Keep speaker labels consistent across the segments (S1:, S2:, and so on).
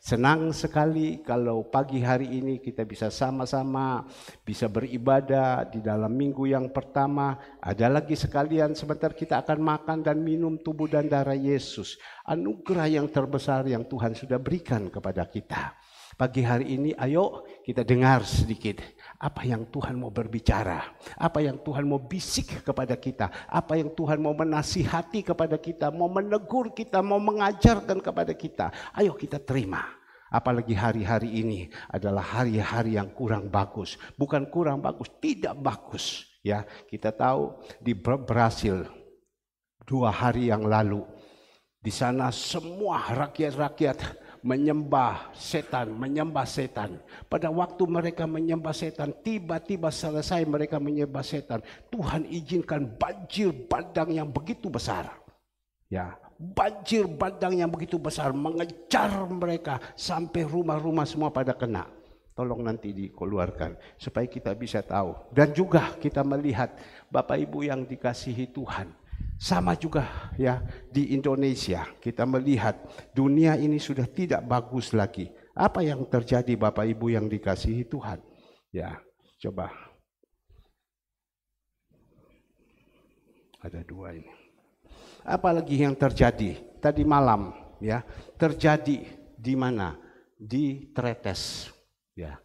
S1: Senang sekali kalau pagi hari ini kita bisa sama-sama bisa beribadah di dalam minggu yang pertama. Ada lagi sekalian sebentar kita akan makan dan minum tubuh dan darah Yesus. Anugerah yang terbesar yang Tuhan sudah berikan kepada kita. Pagi hari ini ayo kita dengar sedikit apa yang Tuhan mau berbicara, apa yang Tuhan mau bisik kepada kita, apa yang Tuhan mau menasihati kepada kita, mau menegur kita, mau mengajarkan kepada kita. Ayo kita terima. Apalagi hari-hari ini adalah hari-hari yang kurang bagus. Bukan kurang bagus, tidak bagus. Ya, kita tahu di Brasil 2 hari yang lalu, di sana semua rakyat-rakyat menyembah setan. Pada waktu mereka menyembah setan, tiba-tiba selesai mereka menyembah setan, Tuhan izinkan banjir bandang yang begitu besar. Ya, banjir bandang yang begitu besar mengejar mereka sampai rumah-rumah semua pada kena. Tolong nanti dikeluarkan supaya kita bisa tahu. Dan juga kita melihat Bapak Ibu yang dikasihi Tuhan. Sama juga ya di Indonesia kita melihat dunia ini sudah tidak bagus lagi. Apa yang terjadi Bapak Ibu yang dikasihi Tuhan? Ya, coba. Ada 2 ini. Apalagi yang terjadi tadi malam ya, terjadi di mana? Di Tretes. Ya.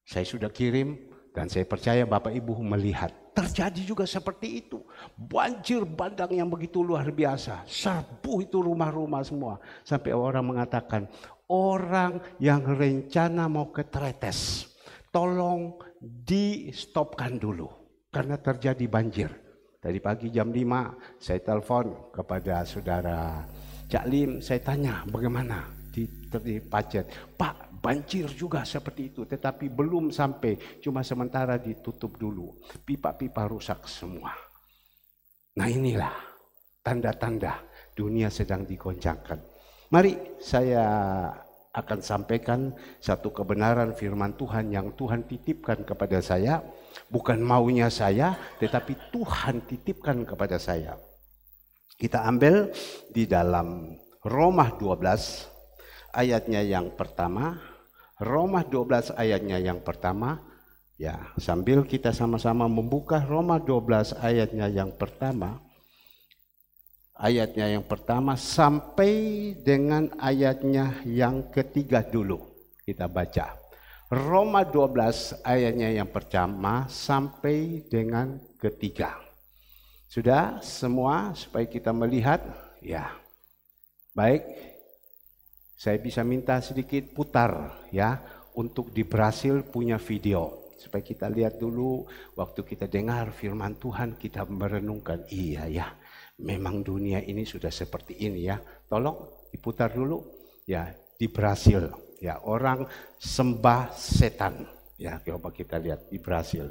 S1: Saya sudah kirim dan saya percaya Bapak Ibu melihat. Terjadi juga seperti itu. Banjir bandang yang begitu luar biasa. Serbu itu rumah-rumah semua. Sampai orang mengatakan, orang yang rencana mau ke Tretes, tolong di-stopkan dulu. Karena terjadi banjir. Tadi pagi jam 5 saya telepon kepada saudara Cak Lim. Saya tanya bagaimana di Pacet. Pak, banjir juga seperti itu, tetapi belum sampai, cuma sementara ditutup dulu. Pipa-pipa rusak semua. Nah inilah tanda-tanda dunia sedang digoncangkan. Mari saya akan sampaikan satu kebenaran firman Tuhan yang Tuhan titipkan kepada saya. Bukan maunya saya, tetapi Tuhan titipkan kepada saya. Kita ambil di dalam Roma 12 ayatnya yang pertama. Roma 12 ayatnya yang pertama. Ya, sambil kita sama-sama membuka Roma 12 ayatnya yang pertama. Ayatnya yang pertama sampai dengan ayatnya yang ketiga dulu. Kita baca. Roma 12 ayatnya yang pertama sampai dengan ketiga. Sudah semua supaya kita melihat? Ya. Baik. Saya bisa minta sedikit putar ya untuk di Brasil punya video supaya kita lihat dulu waktu kita dengar firman Tuhan kita merenungkan iya ya memang dunia ini sudah seperti ini ya. Tolong diputar dulu ya di Brasil ya orang sembah setan ya coba kita lihat di Brasil.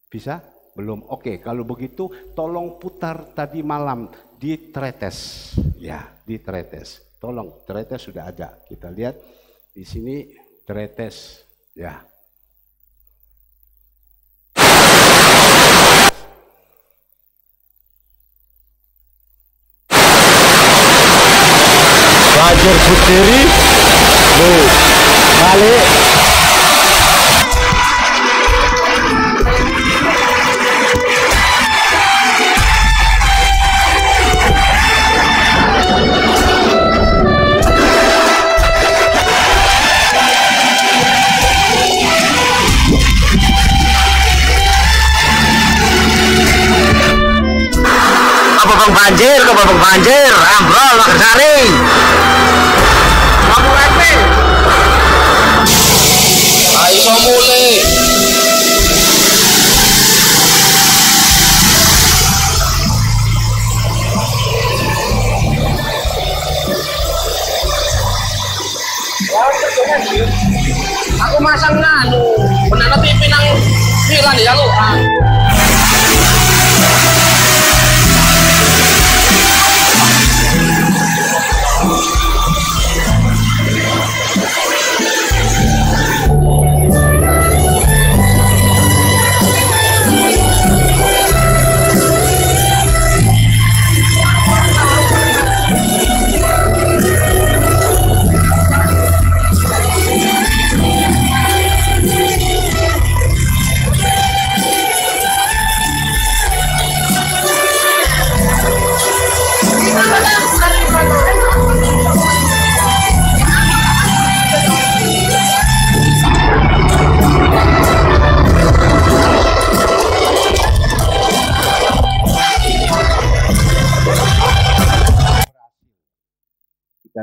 S1: Bisa? Belum? Oke, kalau begitu tolong putar tadi malam di Tretes. Ya, di Tretes. Tolong, Tretes sudah ada. Kita lihat di sini Tretes. Ya.
S2: Belajar berdiri. Loh, balik. Kebabang banjir, ambrol, Makassari. Kamu lepe. Ayo mulai. Aku masang nganu, benar TV nang viral ya lu.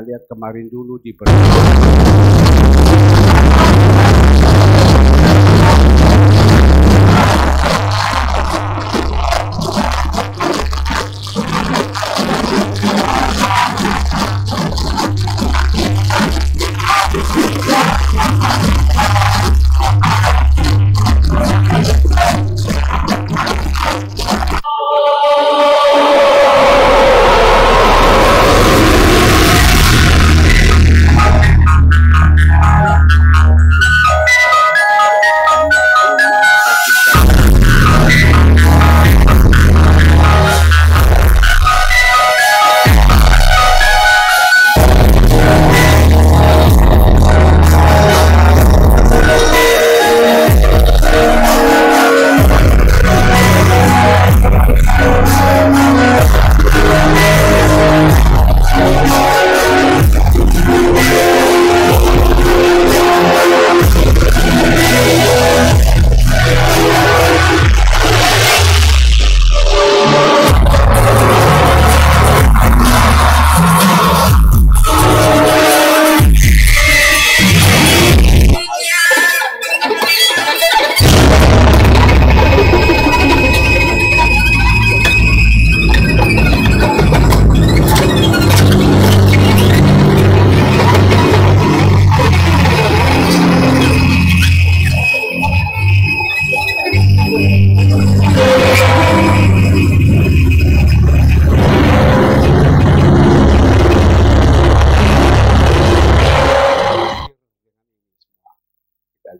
S1: kita lihat kemarin dulu di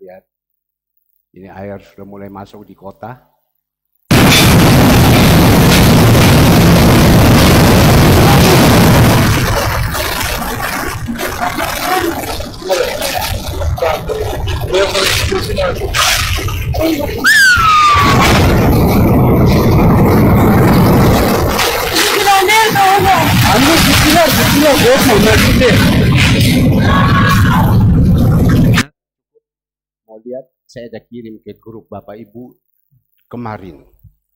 S1: lihat ini air sudah mulai masuk di kota. Mau lihat, saya ada kirim ke grup Bapak Ibu kemarin.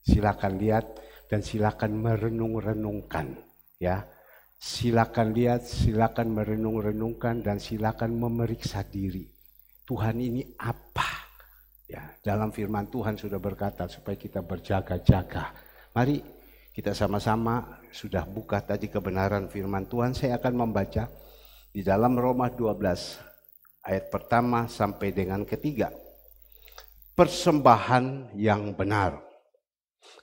S1: Silakan lihat dan silakan merenung-renungkan, ya. Silakan lihat, silakan merenung-renungkan dan silakan memeriksa diri. Tuhan ini apa? Ya, dalam firman Tuhan sudah berkata supaya kita berjaga-jaga. Mari kita sama-sama sudah buka tadi kebenaran firman Tuhan. Saya akan membaca di dalam Roma 12 ayat pertama sampai dengan ketiga. Persembahan yang benar.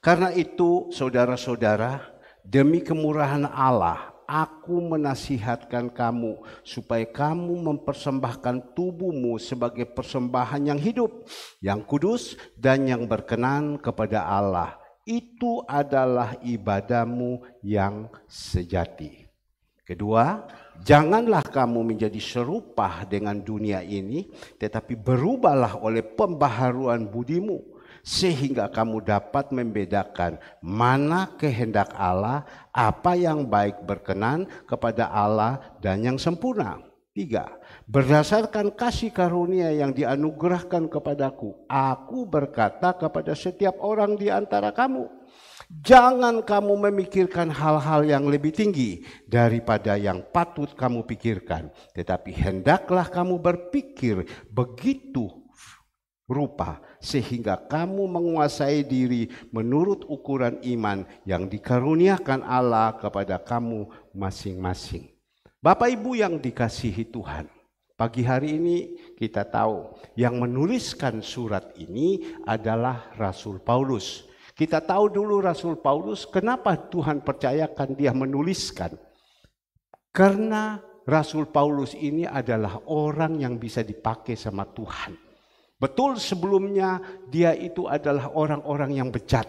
S1: Karena itu saudara-saudara, demi kemurahan Allah, aku menasihatkan kamu supaya kamu mempersembahkan tubuhmu sebagai persembahan yang hidup, yang kudus dan yang berkenan kepada Allah. Itu adalah ibadahmu yang sejati. Kedua, janganlah kamu menjadi serupa dengan dunia ini, tetapi berubahlah oleh pembaharuan budimu, sehingga kamu dapat membedakan mana kehendak Allah, apa yang baik berkenan kepada Allah dan yang sempurna. 3. Berdasarkan kasih karunia yang dianugerahkan kepadaku, aku berkata kepada setiap orang di antara kamu, jangan kamu memikirkan hal-hal yang lebih tinggi daripada yang patut kamu pikirkan, tetapi hendaklah kamu berpikir begitu rupa sehingga kamu menguasai diri menurut ukuran iman yang dikaruniakan Allah kepada kamu masing-masing. Bapak Ibu yang dikasihi Tuhan, pagi hari ini kita tahu yang menuliskan surat ini adalah Rasul Paulus. Kita tahu dulu Rasul Paulus, kenapa Tuhan percayakan dia menuliskan? Karena Rasul Paulus ini adalah orang yang bisa dipakai sama Tuhan. Betul, sebelumnya dia itu adalah orang-orang yang bejat.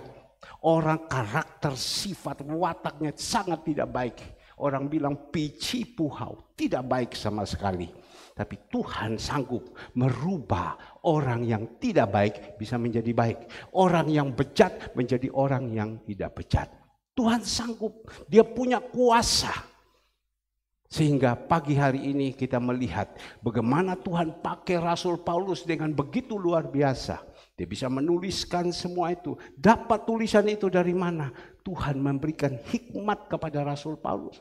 S1: Orang karakter, sifat, wataknya sangat tidak baik. Orang bilang pici puhau, tidak baik sama sekali. Tapi Tuhan sanggup merubah orang yang tidak baik bisa menjadi baik. Orang yang bejat menjadi orang yang tidak bejat. Tuhan sanggup, dia punya kuasa. Sehingga pagi hari ini kita melihat bagaimana Tuhan pakai Rasul Paulus dengan begitu luar biasa. Dia bisa menuliskan semua itu. Dapat tulisan itu dari mana? Tuhan memberikan hikmat kepada Rasul Paulus.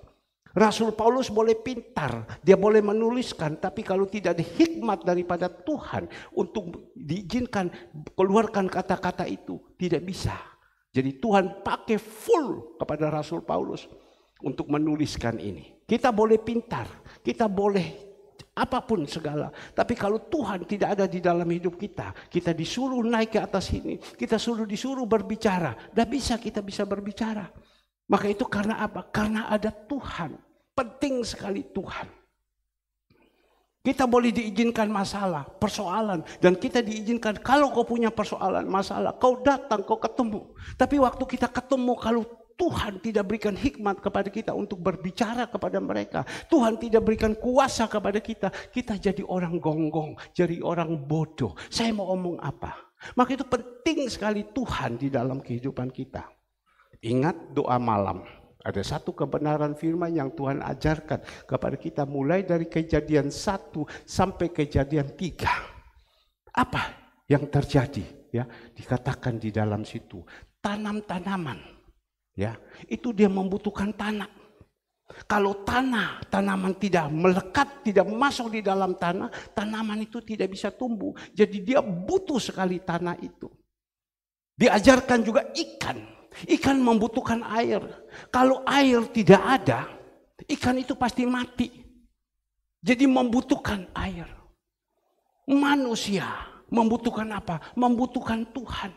S1: Rasul Paulus boleh pintar, dia boleh menuliskan, tapi kalau tidak ada hikmat daripada Tuhan untuk diizinkan keluarkan kata-kata itu, tidak bisa. Jadi Tuhan pakai full kepada Rasul Paulus untuk menuliskan ini. Kita boleh pintar, kita boleh apapun segala. Tapi kalau Tuhan tidak ada di dalam hidup kita, kita disuruh naik ke atas ini, kita disuruh berbicara, tidak bisa kita bisa berbicara. Maka itu karena apa? Karena ada Tuhan. Penting sekali Tuhan. Kita boleh diizinkan masalah, persoalan. Dan kita diizinkan kalau kau punya persoalan, masalah, kau datang, kau ketemu. Tapi waktu kita ketemu, kalau Tuhan tidak berikan hikmat kepada kita untuk berbicara kepada mereka, Tuhan tidak berikan kuasa kepada kita, kita jadi orang gonggong, jadi orang bodoh. Saya mau omong apa? Maka itu penting sekali Tuhan di dalam kehidupan kita. Ingat doa malam. Ada satu kebenaran firman yang Tuhan ajarkan kepada kita mulai dari Kejadian 1 sampai Kejadian 3. Apa yang terjadi? Ya, dikatakan di dalam situ, tanam tanaman. Ya, itu dia membutuhkan tanah. Kalau tanaman tidak melekat, tidak masuk di dalam tanah, tanaman itu tidak bisa tumbuh. Jadi dia butuh sekali tanah itu. Diajarkan juga ikan. Ikan membutuhkan air. Kalau air tidak ada, ikan itu pasti mati. Jadi membutuhkan air. Manusia membutuhkan apa? Membutuhkan Tuhan.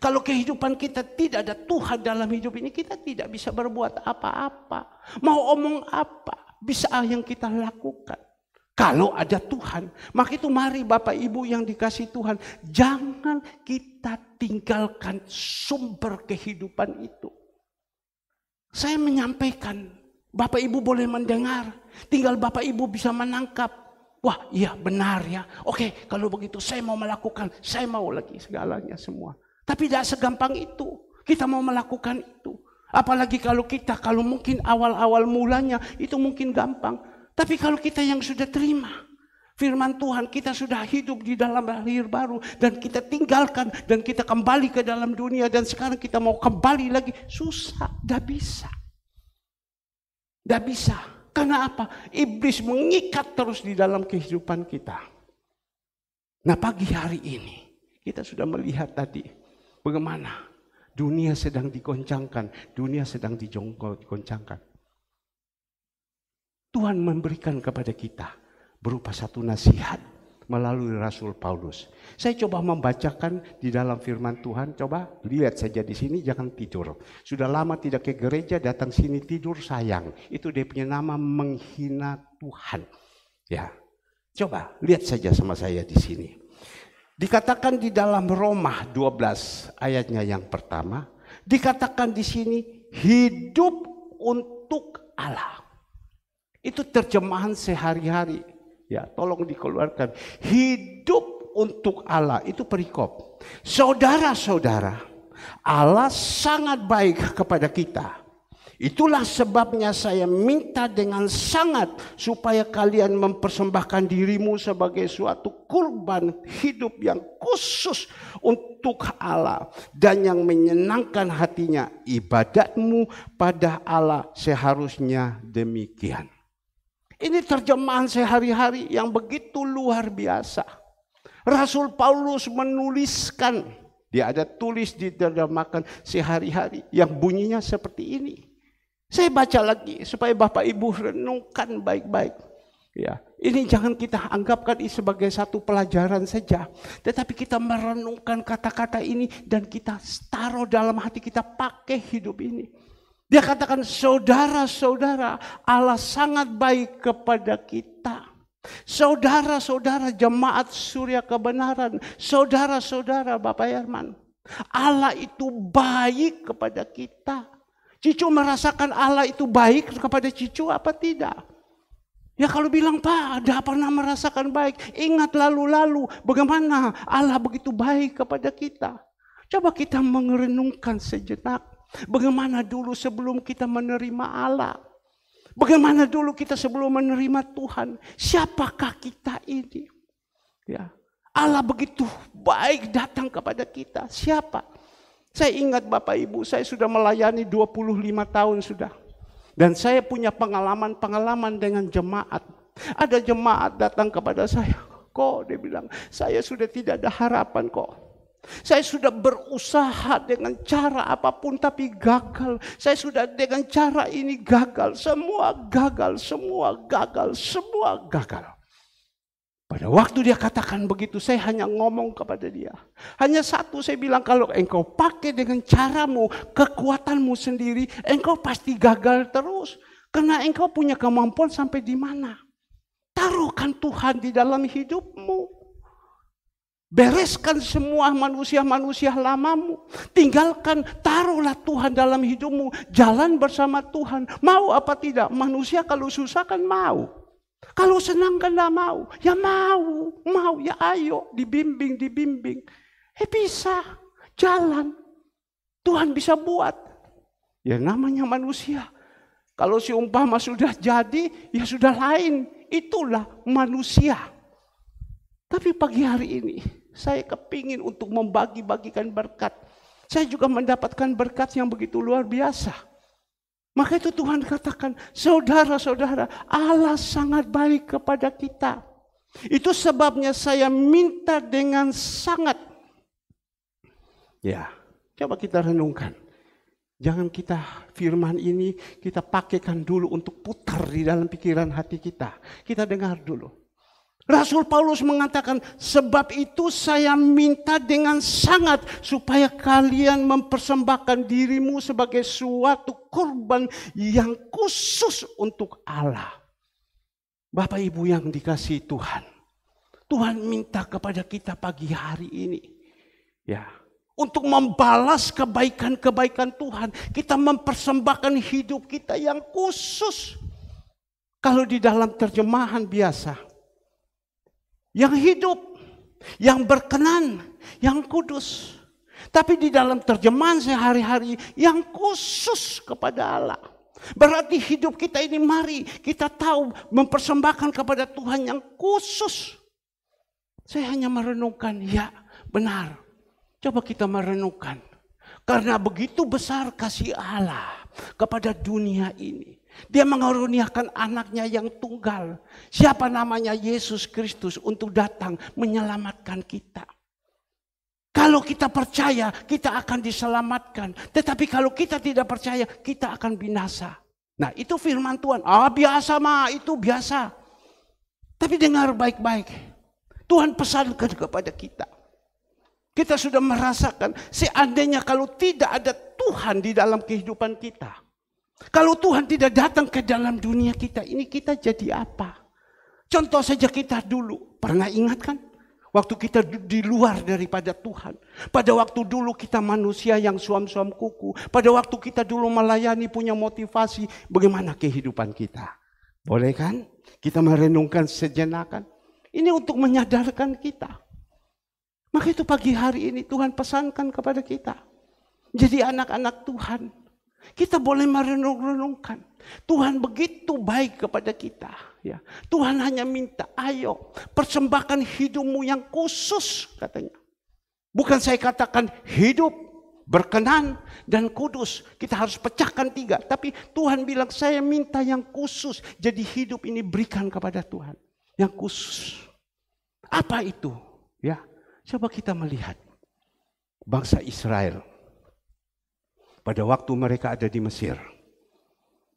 S1: Kalau kehidupan kita tidak ada Tuhan dalam hidup ini, kita tidak bisa berbuat apa-apa. Mau omong apa, bisa yang kita lakukan. Kalau ada Tuhan, maka itu mari Bapak Ibu yang dikasih Tuhan, jangan kita tinggalkan sumber kehidupan itu. Saya menyampaikan, Bapak Ibu boleh mendengar, tinggal Bapak Ibu bisa menangkap. Wah, iya benar ya. Oke, kalau begitu saya mau melakukan, saya mau lagi segalanya semua. Tapi tidak segampang itu. Kita mau melakukan itu. Apalagi kalau mungkin awal-awal mulanya itu mungkin gampang. Tapi kalau kita yang sudah terima firman Tuhan, kita sudah hidup di dalam lahir baru dan kita tinggalkan dan kita kembali ke dalam dunia dan sekarang kita mau kembali lagi, susah, tidak bisa. Tidak bisa. Karena apa? Iblis mengikat terus di dalam kehidupan kita. Nah, pagi hari ini kita sudah melihat tadi bagaimana dunia sedang digoncangkan, dunia sedang digoncangkan. Tuhan memberikan kepada kita berupa satu nasihat melalui Rasul Paulus. Saya coba membacakan di dalam firman Tuhan. Coba lihat saja di sini, jangan tidur. Sudah lama tidak ke gereja, datang sini tidur, sayang. Itu dia punya nama menghina Tuhan. Ya, coba lihat saja sama saya di sini. Dikatakan di dalam Roma 12 ayatnya yang pertama, dikatakan di sini hidup untuk Allah. Itu terjemahan sehari-hari. Ya, tolong dikeluarkan. Hidup untuk Allah, itu perikop. Saudara-saudara, Allah sangat baik kepada kita. Itulah sebabnya saya minta dengan sangat supaya kalian mempersembahkan dirimu sebagai suatu kurban hidup yang khusus untuk Allah dan yang menyenangkan hatinya. Ibadatmu pada Allah seharusnya demikian. Ini terjemahan sehari-hari yang begitu luar biasa. Rasul Paulus menuliskan, dia ada tulis diterjemahkan sehari-hari yang bunyinya seperti ini. Saya baca lagi supaya Bapak Ibu renungkan baik-baik. Ya, ini jangan kita anggapkan ini sebagai satu pelajaran saja, tetapi kita merenungkan kata-kata ini dan kita taruh dalam hati kita, pakai hidup ini. Dia katakan, saudara-saudara, Allah sangat baik kepada kita. Saudara-saudara jemaat Surya Kebenaran, saudara-saudara Bapak Herman, Allah itu baik kepada kita. Cicu merasakan Allah itu baik kepada Cicu apa tidak? Ya kalau bilang, Pak, tidak pernah merasakan baik. Ingat lalu-lalu bagaimana Allah begitu baik kepada kita. Coba kita merenungkan sejenak. Bagaimana dulu sebelum kita menerima Allah. Bagaimana dulu kita sebelum menerima Tuhan. Siapakah kita ini? Ya, Allah begitu baik datang kepada kita. Siapa? Saya ingat Bapak Ibu, saya sudah melayani 25 tahun sudah. Dan saya punya pengalaman-pengalaman dengan jemaat. Ada jemaat datang kepada saya, kok dia bilang, saya sudah tidak ada harapan kok. Saya sudah berusaha dengan cara apapun tapi gagal. Saya sudah dengan cara ini gagal. Semua gagal, semua gagal, semua gagal. Pada waktu dia katakan begitu, saya hanya ngomong kepada dia. Hanya satu saya bilang, kalau engkau pakai dengan caramu, kekuatanmu sendiri, engkau pasti gagal terus. Karena engkau punya kemampuan sampai di mana. Taruhkan Tuhan di dalam hidupmu. Bereskan semua manusia-manusia lamamu. Tinggalkan, taruhlah Tuhan dalam hidupmu. Jalan bersama Tuhan. Mau apa tidak? Manusia kalau susah kan mau. Kalau senang kan tidak mau. Ya mau ya ayo. Dibimbing. Bisa, jalan. Tuhan bisa buat. Ya namanya manusia. Kalau si umpama sudah jadi, ya sudah lain. Itulah manusia. Tapi pagi hari ini, saya kepingin untuk membagi-bagikan berkat. Saya juga mendapatkan berkat yang begitu luar biasa. Maka itu Tuhan katakan, saudara-saudara, Allah sangat baik kepada kita. Itu sebabnya saya minta dengan sangat. Ya, coba kita renungkan. Jangan kita firman ini kita pakaikan dulu untuk putar di dalam pikiran hati kita. Kita dengar dulu. Rasul Paulus mengatakan, sebab itu saya minta dengan sangat supaya kalian mempersembahkan dirimu sebagai suatu korban yang khusus untuk Allah. Bapak Ibu yang dikasihi Tuhan, Tuhan minta kepada kita pagi hari ini, ya, untuk membalas kebaikan-kebaikan Tuhan, kita mempersembahkan hidup kita yang khusus. Kalau di dalam terjemahan biasa, yang hidup, yang berkenan, yang kudus. Tapi di dalam terjemahan sehari-hari yang khusus kepada Allah. Berarti hidup kita ini mari kita tahu mempersembahkan kepada Tuhan yang khusus. Saya hanya merenungkan, ya benar. Coba kita merenungkan. Karena begitu besar kasih Allah kepada dunia ini. Dia mengaruniakan anaknya yang tunggal. Siapa namanya? Yesus Kristus, untuk datang menyelamatkan kita. Kalau kita percaya, kita akan diselamatkan. Tetapi kalau kita tidak percaya, kita akan binasa. Nah itu firman Tuhan. Biasa mah, itu biasa. Tapi dengar baik-baik. Tuhan pesankan kepada kita. Kita sudah merasakan, seandainya kalau tidak ada Tuhan di dalam kehidupan kita. Kalau Tuhan tidak datang ke dalam dunia kita, ini kita jadi apa? Contoh saja kita dulu, pernah ingat kan? Waktu kita di luar daripada Tuhan. Pada waktu dulu kita manusia yang suam-suam kuku. Pada waktu kita dulu melayani punya motivasi, bagaimana kehidupan kita? Boleh kan? Kita merenungkan sejenak kan? Ini untuk menyadarkan kita. Maka itu pagi hari ini Tuhan pesankan kepada kita. Jadi anak-anak Tuhan. Kita boleh merenung-renungkan. Tuhan begitu baik kepada kita. Ya. Tuhan hanya minta, ayo persembahkan hidupmu yang khusus katanya. Bukan saya katakan hidup, berkenan, dan kudus. Kita harus pecahkan 3. Tapi Tuhan bilang saya minta yang khusus. Jadi hidup ini berikan kepada Tuhan. Yang khusus. Apa itu? Ya, coba kita melihat. Bangsa Israel. Pada waktu mereka ada di Mesir.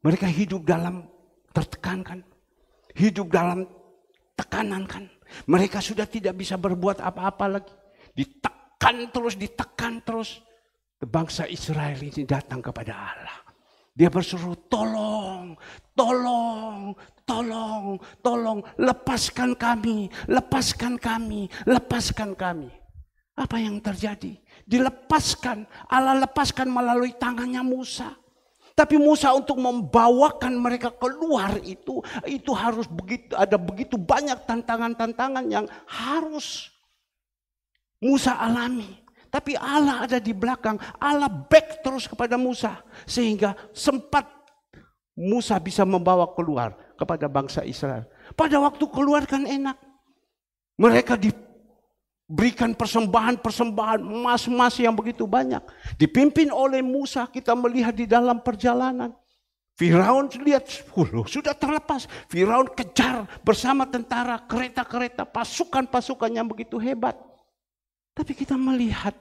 S1: Mereka hidup dalam tertekan kan. Hidup dalam tekanan kan. Mereka sudah tidak bisa berbuat apa-apa lagi. Ditekan terus. Bangsa Israel ini datang kepada Allah. Dia berseru, tolong. Lepaskan kami. Apa yang terjadi? Dilepaskan. Allah lepaskan melalui tangannya Musa. Tapi Musa untuk membawakan mereka keluar itu harus ada begitu banyak tantangan-tantangan yang harus Musa alami. Tapi Allah ada di belakang. Allah back terus kepada Musa. Sehingga sempat Musa bisa membawa keluar kepada bangsa Israel. Pada waktu keluar kan enak. Mereka diberikan persembahan emas yang begitu banyak. Dipimpin oleh Musa, kita melihat di dalam perjalanan. Firaun lihat sudah terlepas. Firaun kejar bersama tentara, kereta-kereta, pasukan-pasukan yang begitu hebat. Tapi kita melihat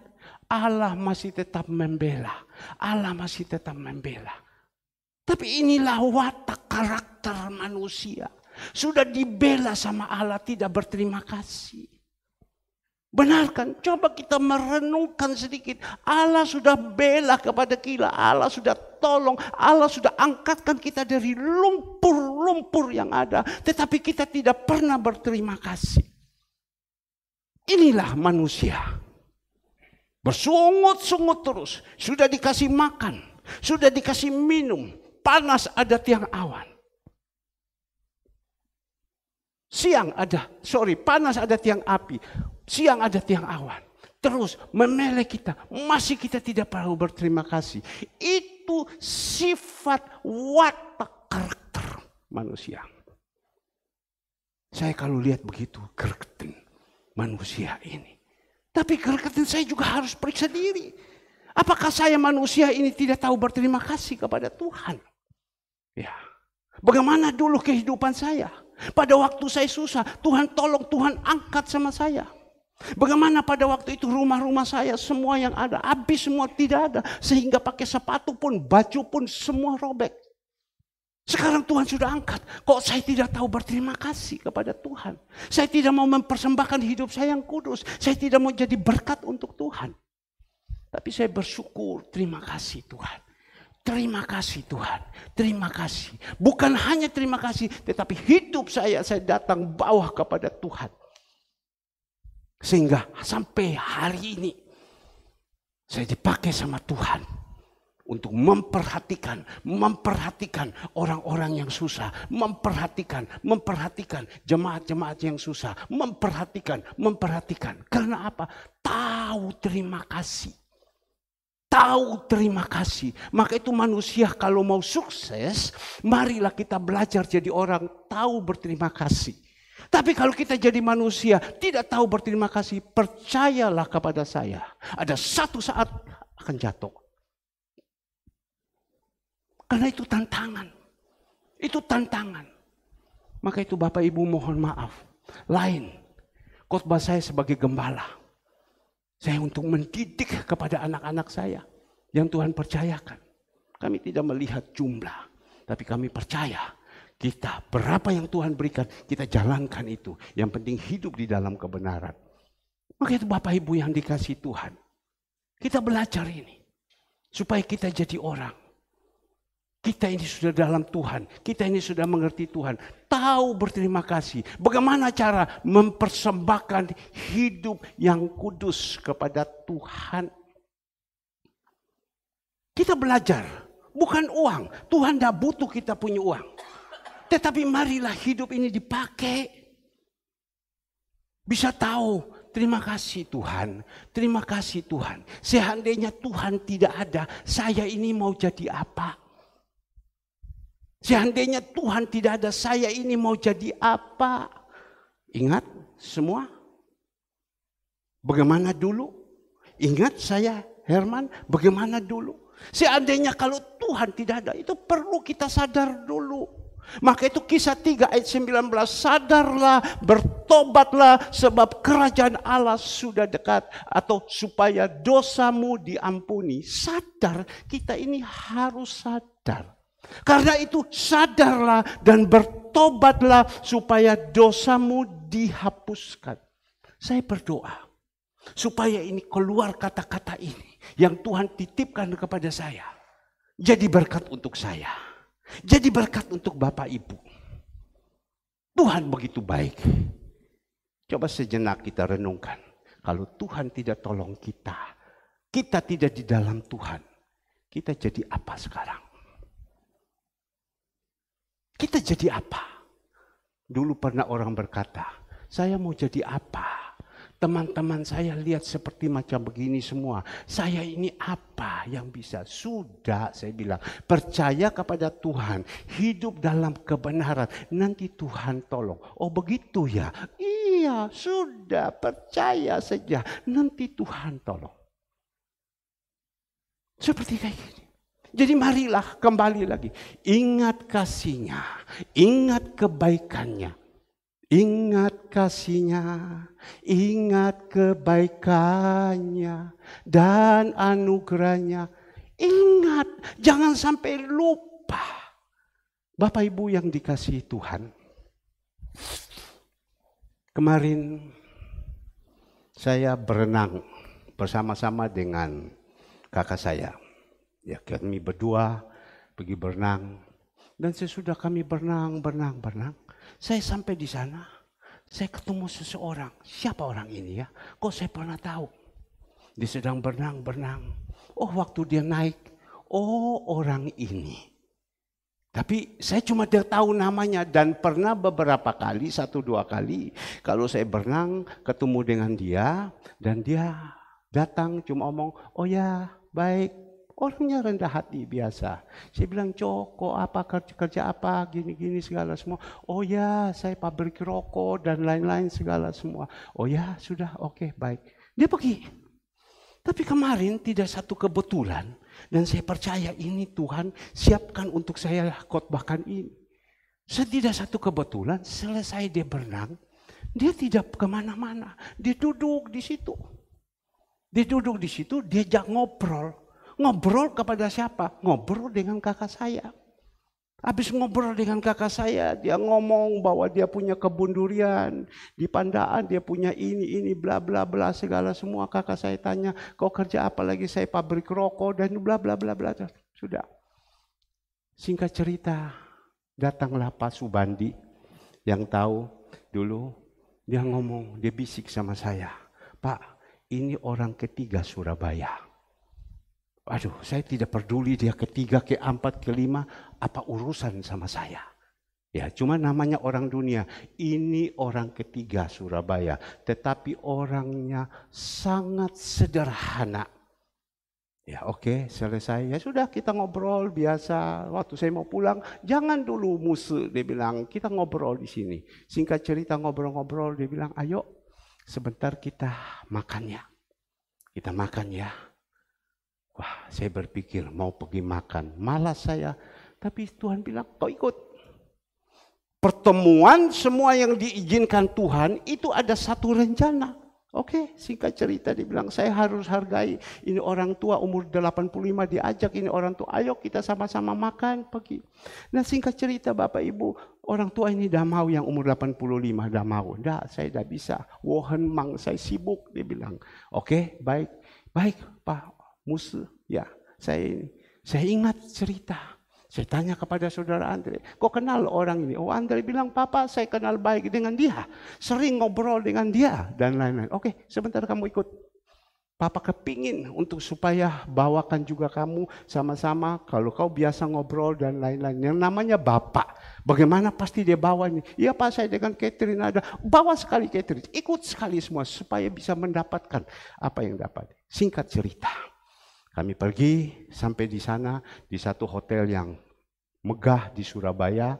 S1: Allah masih tetap membela. Allah masih tetap membela. Tapi inilah watak karakter manusia. Sudah dibela sama Allah, tidak berterima kasih. Benar kan? Coba kita merenungkan sedikit. Allah sudah bela kepada kita. Allah sudah tolong. Allah sudah angkatkan kita dari lumpur-lumpur yang ada. Tetapi kita tidak pernah berterima kasih. Inilah manusia. Bersungut-sungut terus. Sudah dikasih makan. Sudah dikasih minum. Panas ada tiang awan. Panas ada tiang api. Siang ada tiang awan. Terus memelek kita. Masih kita tidak perlu berterima kasih. Itu sifat watak karakter manusia. Saya kalau lihat begitu gergeten manusia ini. Tapi gergeten saya juga harus periksa diri. Apakah saya manusia ini tidak tahu berterima kasih kepada Tuhan? Ya. Bagaimana dulu kehidupan saya? Pada waktu saya susah, Tuhan tolong, Tuhan angkat sama saya. Bagaimana pada waktu itu rumah-rumah saya semua yang ada, habis semua, tidak ada. Sehingga pakai sepatu pun, baju pun semua robek. Sekarang Tuhan sudah angkat. Kok saya tidak tahu berterima kasih kepada Tuhan? Saya tidak mau mempersembahkan hidup saya yang kudus. Saya tidak mau jadi berkat untuk Tuhan. Tapi saya bersyukur, terima kasih Tuhan. Terima kasih Tuhan, terima kasih. Bukan hanya terima kasih, tetapi hidup saya datang bawah kepada Tuhan. Sehingga sampai hari ini, saya dipakai sama Tuhan. Untuk memperhatikan orang-orang yang susah. Memperhatikan jemaat-jemaat yang susah. Memperhatikan. Karena apa? Tahu terima kasih. Tahu terima kasih. Maka itu manusia kalau mau sukses, marilah kita belajar jadi orang tahu berterima kasih. Tapi kalau kita jadi manusia tidak tahu berterima kasih, percayalah kepada saya. Ada satu saat akan jatuh. Karena itu tantangan. Itu tantangan. Maka itu Bapak Ibu mohon maaf. Lain. Khotbah saya sebagai gembala. Saya untuk mendidik kepada anak-anak saya yang Tuhan percayakan. Kami tidak melihat jumlah, tapi kami percaya kita berapa yang Tuhan berikan, kita jalankan itu. Yang penting hidup di dalam kebenaran. Maka itu Bapak Ibu yang dikasih Tuhan. Kita belajar ini supaya kita jadi orang. Kita ini sudah dalam Tuhan, kita ini sudah mengerti Tuhan, tahu berterima kasih. Bagaimana cara mempersembahkan hidup yang kudus kepada Tuhan. Kita belajar, bukan uang. Tuhan tidak butuh kita punya uang. Tetapi marilah hidup ini dipakai. Bisa tahu, terima kasih Tuhan, terima kasih Tuhan. Seandainya Tuhan tidak ada, saya ini mau jadi apa? Seandainya Tuhan tidak ada, saya ini mau jadi apa? Ingat semua? Bagaimana dulu? Ingat saya Herman, bagaimana dulu? Seandainya kalau Tuhan tidak ada, itu perlu kita sadar dulu. Maka itu Kisah 3 ayat 19, sadarlah, bertobatlah sebab kerajaan Allah sudah dekat. Atau supaya dosamu diampuni. Sadar, kita ini harus sadar. Karena itu sadarlah dan bertobatlah supaya dosamu dihapuskan. Saya berdoa supaya ini keluar kata-kata ini yang Tuhan titipkan kepada saya. Jadi berkat untuk saya. Jadi berkat untuk Bapak Ibu. Tuhan begitu baik. Coba sejenak kita renungkan. Kalau Tuhan tidak tolong kita, kita tidak di dalam Tuhan, kita jadi apa sekarang? Kita jadi apa? Dulu pernah orang berkata, saya mau jadi apa? Teman-teman saya lihat seperti macam begini semua. Saya ini apa yang bisa? Sudah saya bilang, percaya kepada Tuhan. Hidup dalam kebenaran. Nanti Tuhan tolong. Oh begitu ya? Iya sudah percaya saja. Nanti Tuhan tolong. Seperti kayak gini. Jadi marilah kembali lagi. Ingat kasih-Nya, ingat kebaikannya. Ingat kasih-Nya, ingat kebaikannya dan anugerah-Nya. Ingat, jangan sampai lupa. Bapak Ibu yang dikasihi Tuhan. Kemarin saya berenang bersama-sama dengan kakak saya. Ya, kami berdua pergi berenang. Dan sesudah kami berenang, saya sampai di sana, saya ketemu seseorang. Siapa orang ini ya? Kok saya pernah tahu? Dia sedang berenang. Oh, waktu dia naik, oh orang ini. Tapi saya cuma tahu namanya dan pernah beberapa kali, 1-2 kali, kalau saya berenang ketemu dengan dia dan dia datang cuma omong, oh ya baik, orangnya rendah hati biasa. Saya bilang, Cok, apa kerja apa, gini-gini segala semua. Oh ya, saya pabrik rokok dan lain-lain segala semua. Oh ya, sudah, oke, baik. Dia pergi. Tapi kemarin tidak satu kebetulan. Dan saya percaya ini Tuhan siapkan untuk saya khotbahkan ini. Tidak satu kebetulan selesai dia berenang, dia tidak kemana-mana. Dia duduk di situ. Dia diajak ngobrol. Ngobrol kepada siapa? Ngobrol dengan kakak saya. Habis ngobrol dengan kakak saya, dia ngomong bahwa dia punya kebun durian di Pandaan, dia punya ini bla bla bla segala semua. Kakak saya tanya, kau kerja apa lagi? Saya pabrik rokok dan bla bla bla bla. Sudah. Singkat cerita, datanglah Pak Subandi yang tahu dulu. Dia ngomong, dia bisik sama saya, Pak, ini orang ketiga Surabaya. Aduh, saya tidak peduli dia ketiga, keempat, kelima, apa urusan sama saya. Ya, cuma namanya orang dunia. Ini orang ketiga Surabaya, tetapi orangnya sangat sederhana. Ya, oke, selesai. Ya sudah, kita ngobrol biasa. Waktu saya mau pulang, jangan dulu musuh, dia bilang, kita ngobrol di sini. Singkat cerita ngobrol-ngobrol, dia bilang, ayo sebentar kita makan ya. Kita makan ya. Wah, saya berpikir mau pergi makan, malas saya. Tapi Tuhan bilang, kau ikut. Pertemuan semua yang diizinkan Tuhan itu ada satu rencana. Oke, singkat cerita dia bilang, saya harus hargai. Ini orang tua umur 85 diajak, ini orang tua, ayo kita sama-sama makan, pergi. Nah singkat cerita Bapak Ibu, orang tua ini dah mau yang umur 85, dah mau. Dah, saya dah bisa. Wohen mang, saya sibuk, dia bilang. Oke, baik Pak. Musuh, ya, saya ingat cerita. Saya tanya kepada saudara Andre, kok kenal orang ini? Oh, Andre bilang, Papa saya kenal baik dengan dia, sering ngobrol dengan dia dan lain-lain. Oke, sebentar kamu ikut. Papa kepingin untuk supaya bawakan juga kamu sama-sama. Kalau kau biasa ngobrol dan lain-lain, yang namanya Bapak, bagaimana pasti dia bawa ini? Iya Pak, saya dengan Catherine ada, bawa sekali Catherine, ikut sekali semua supaya bisa mendapatkan apa yang dapat. Singkat cerita. Kami pergi sampai di sana di satu hotel yang megah di Surabaya.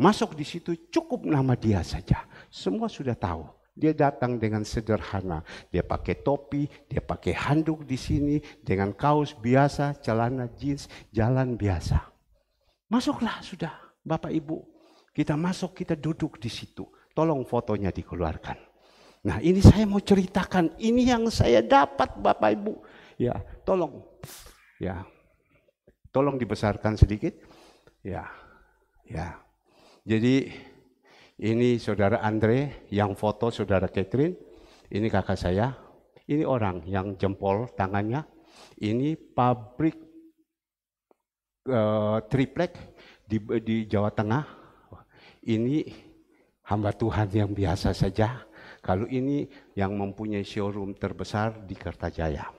S1: Masuk di situ cukup nama dia saja. Semua sudah tahu. Dia datang dengan sederhana. Dia pakai topi, dia pakai handuk di sini dengan kaos biasa, celana jeans, jalan biasa. Masuklah sudah, Bapak Ibu. Kita masuk, kita duduk di situ. Tolong fotonya dikeluarkan. Nah, ini saya mau ceritakan. Ini yang saya dapat Bapak Ibu. Ya, tolong. Ya, tolong dibesarkan sedikit. Ya. Jadi ini saudara Andre yang foto saudara Catherine. Ini kakak saya. Ini orang yang jempol tangannya. Ini pabrik triplek di Jawa Tengah. Ini hamba Tuhan yang biasa saja. Kalau ini yang mempunyai showroom terbesar di Kertajaya.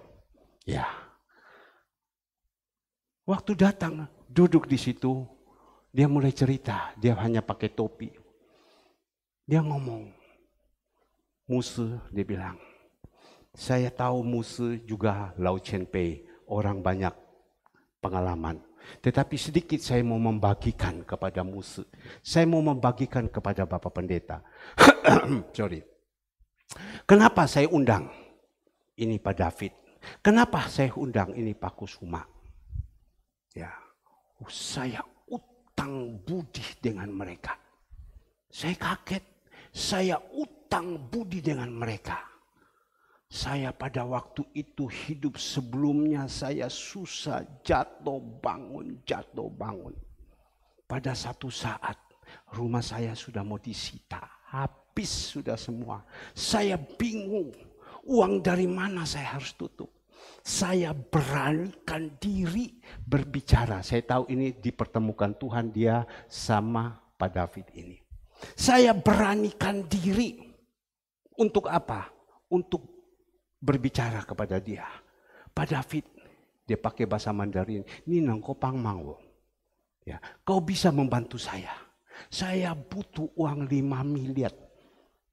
S1: Ya. Waktu datang, duduk di situ, dia mulai cerita, dia hanya pakai topi. Dia ngomong, musuh, dia bilang, saya tahu musuh juga Lau Chen Pei, orang banyak pengalaman. Tetapi sedikit saya mau membagikan kepada musuh. Saya mau membagikan kepada Bapak Pendeta. Sorry. Kenapa saya undang ini Pak David? Kenapa saya undang ini Pak Kusuma? Ya, saya utang budi dengan mereka. Saya kaget, saya utang budi dengan mereka. Saya pada waktu itu hidup sebelumnya saya susah, jatuh bangun. Pada satu saat rumah saya sudah mau disita, habis sudah semua. Saya bingung, uang dari mana saya harus tutup. Saya beranikan diri berbicara. Saya tahu ini dipertemukan Tuhan dia sama Pak David ini. Saya beranikan diri untuk apa? Untuk berbicara kepada dia. Pak David, dia pakai bahasa Mandarin. Ini nangko pangmang. Ya, kau bisa membantu saya. Saya butuh uang 5 miliar.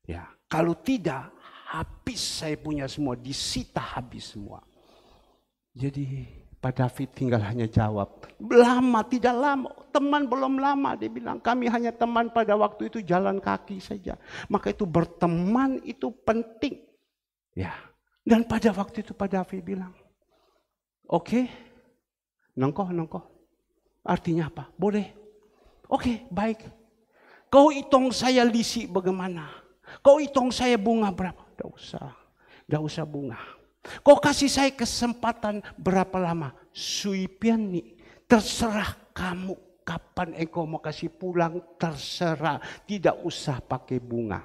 S1: Ya, kalau tidak, habis saya punya semua, disita habis semua. Jadi Pak David tinggal hanya jawab, lama, tidak lama, teman belum lama. Dia bilang, kami hanya teman pada waktu itu jalan kaki saja. Maka itu berteman itu penting. Ya, dan pada waktu itu Pak David bilang, oke, nongkoh. Artinya apa? Boleh. Oke, baik. Kau hitung saya lisi bagaimana? Kau hitung saya bunga berapa? Tidak usah bunga. Kau kasih saya kesempatan berapa lama? Suipian nih, terserah kamu kapan engkau mau kasih pulang, terserah. Tidak usah pakai bunga.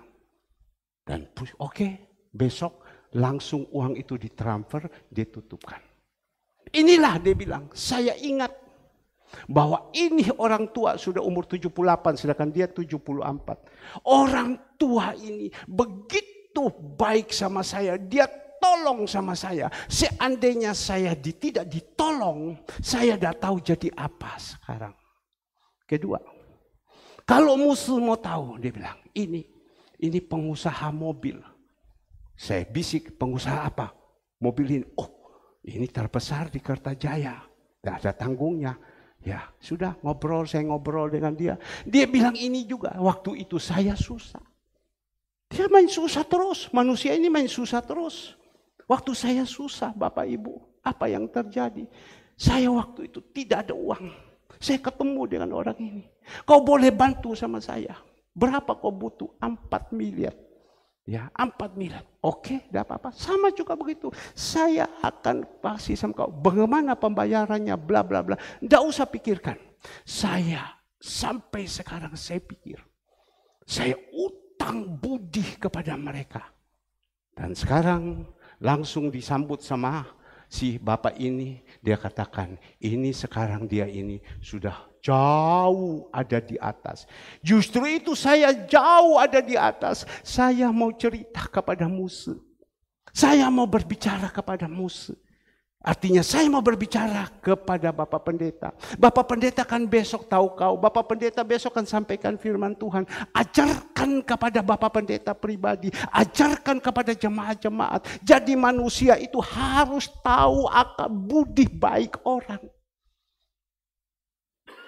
S1: Dan oke, besok langsung uang itu ditransfer, ditutupkan. Inilah dia bilang, saya ingat bahwa ini orang tua sudah umur 78, sedangkan dia 74. Orang tua ini begitu baik sama saya, dia tolong sama saya. Seandainya saya tidak ditolong, saya tidak tahu jadi apa sekarang. Kedua, kalau musuh mau tahu, dia bilang, ini pengusaha mobil. Saya bisik, pengusaha apa? Mobil ini. Oh, ini terbesar di Kertajaya. Tidak ada tanggungnya. Ya, sudah saya ngobrol dengan dia. Dia bilang ini juga, waktu itu saya susah. Dia main susah terus, manusia ini main susah terus. Waktu saya susah, Bapak Ibu, apa yang terjadi? Saya waktu itu tidak ada uang. Saya ketemu dengan orang ini. Kau boleh bantu sama saya. Berapa kau butuh? 4 miliar. Ya, 4 miliar. Oke, tidak apa-apa. Sama juga begitu. Saya akan kasih sama kau. Bagaimana pembayarannya, bla bla bla. Tidak usah pikirkan. Saya sampai sekarang saya pikir. Saya utang budi kepada mereka. Dan sekarang langsung disambut sama si bapak ini. Dia katakan, ini sekarang dia ini sudah jauh ada di atas. Justru itu saya jauh ada di atas. Saya mau cerita kepada musuh. Saya mau berbicara kepada musuh. Artinya saya mau berbicara kepada Bapak Pendeta. Bapak Pendeta kan besok tahu kau. Bapak Pendeta besok kan sampaikan firman Tuhan. Ajarkan kepada Bapak Pendeta pribadi. Ajarkan kepada jemaat-jemaat. Jadi manusia itu harus tahu akan budi baik orang.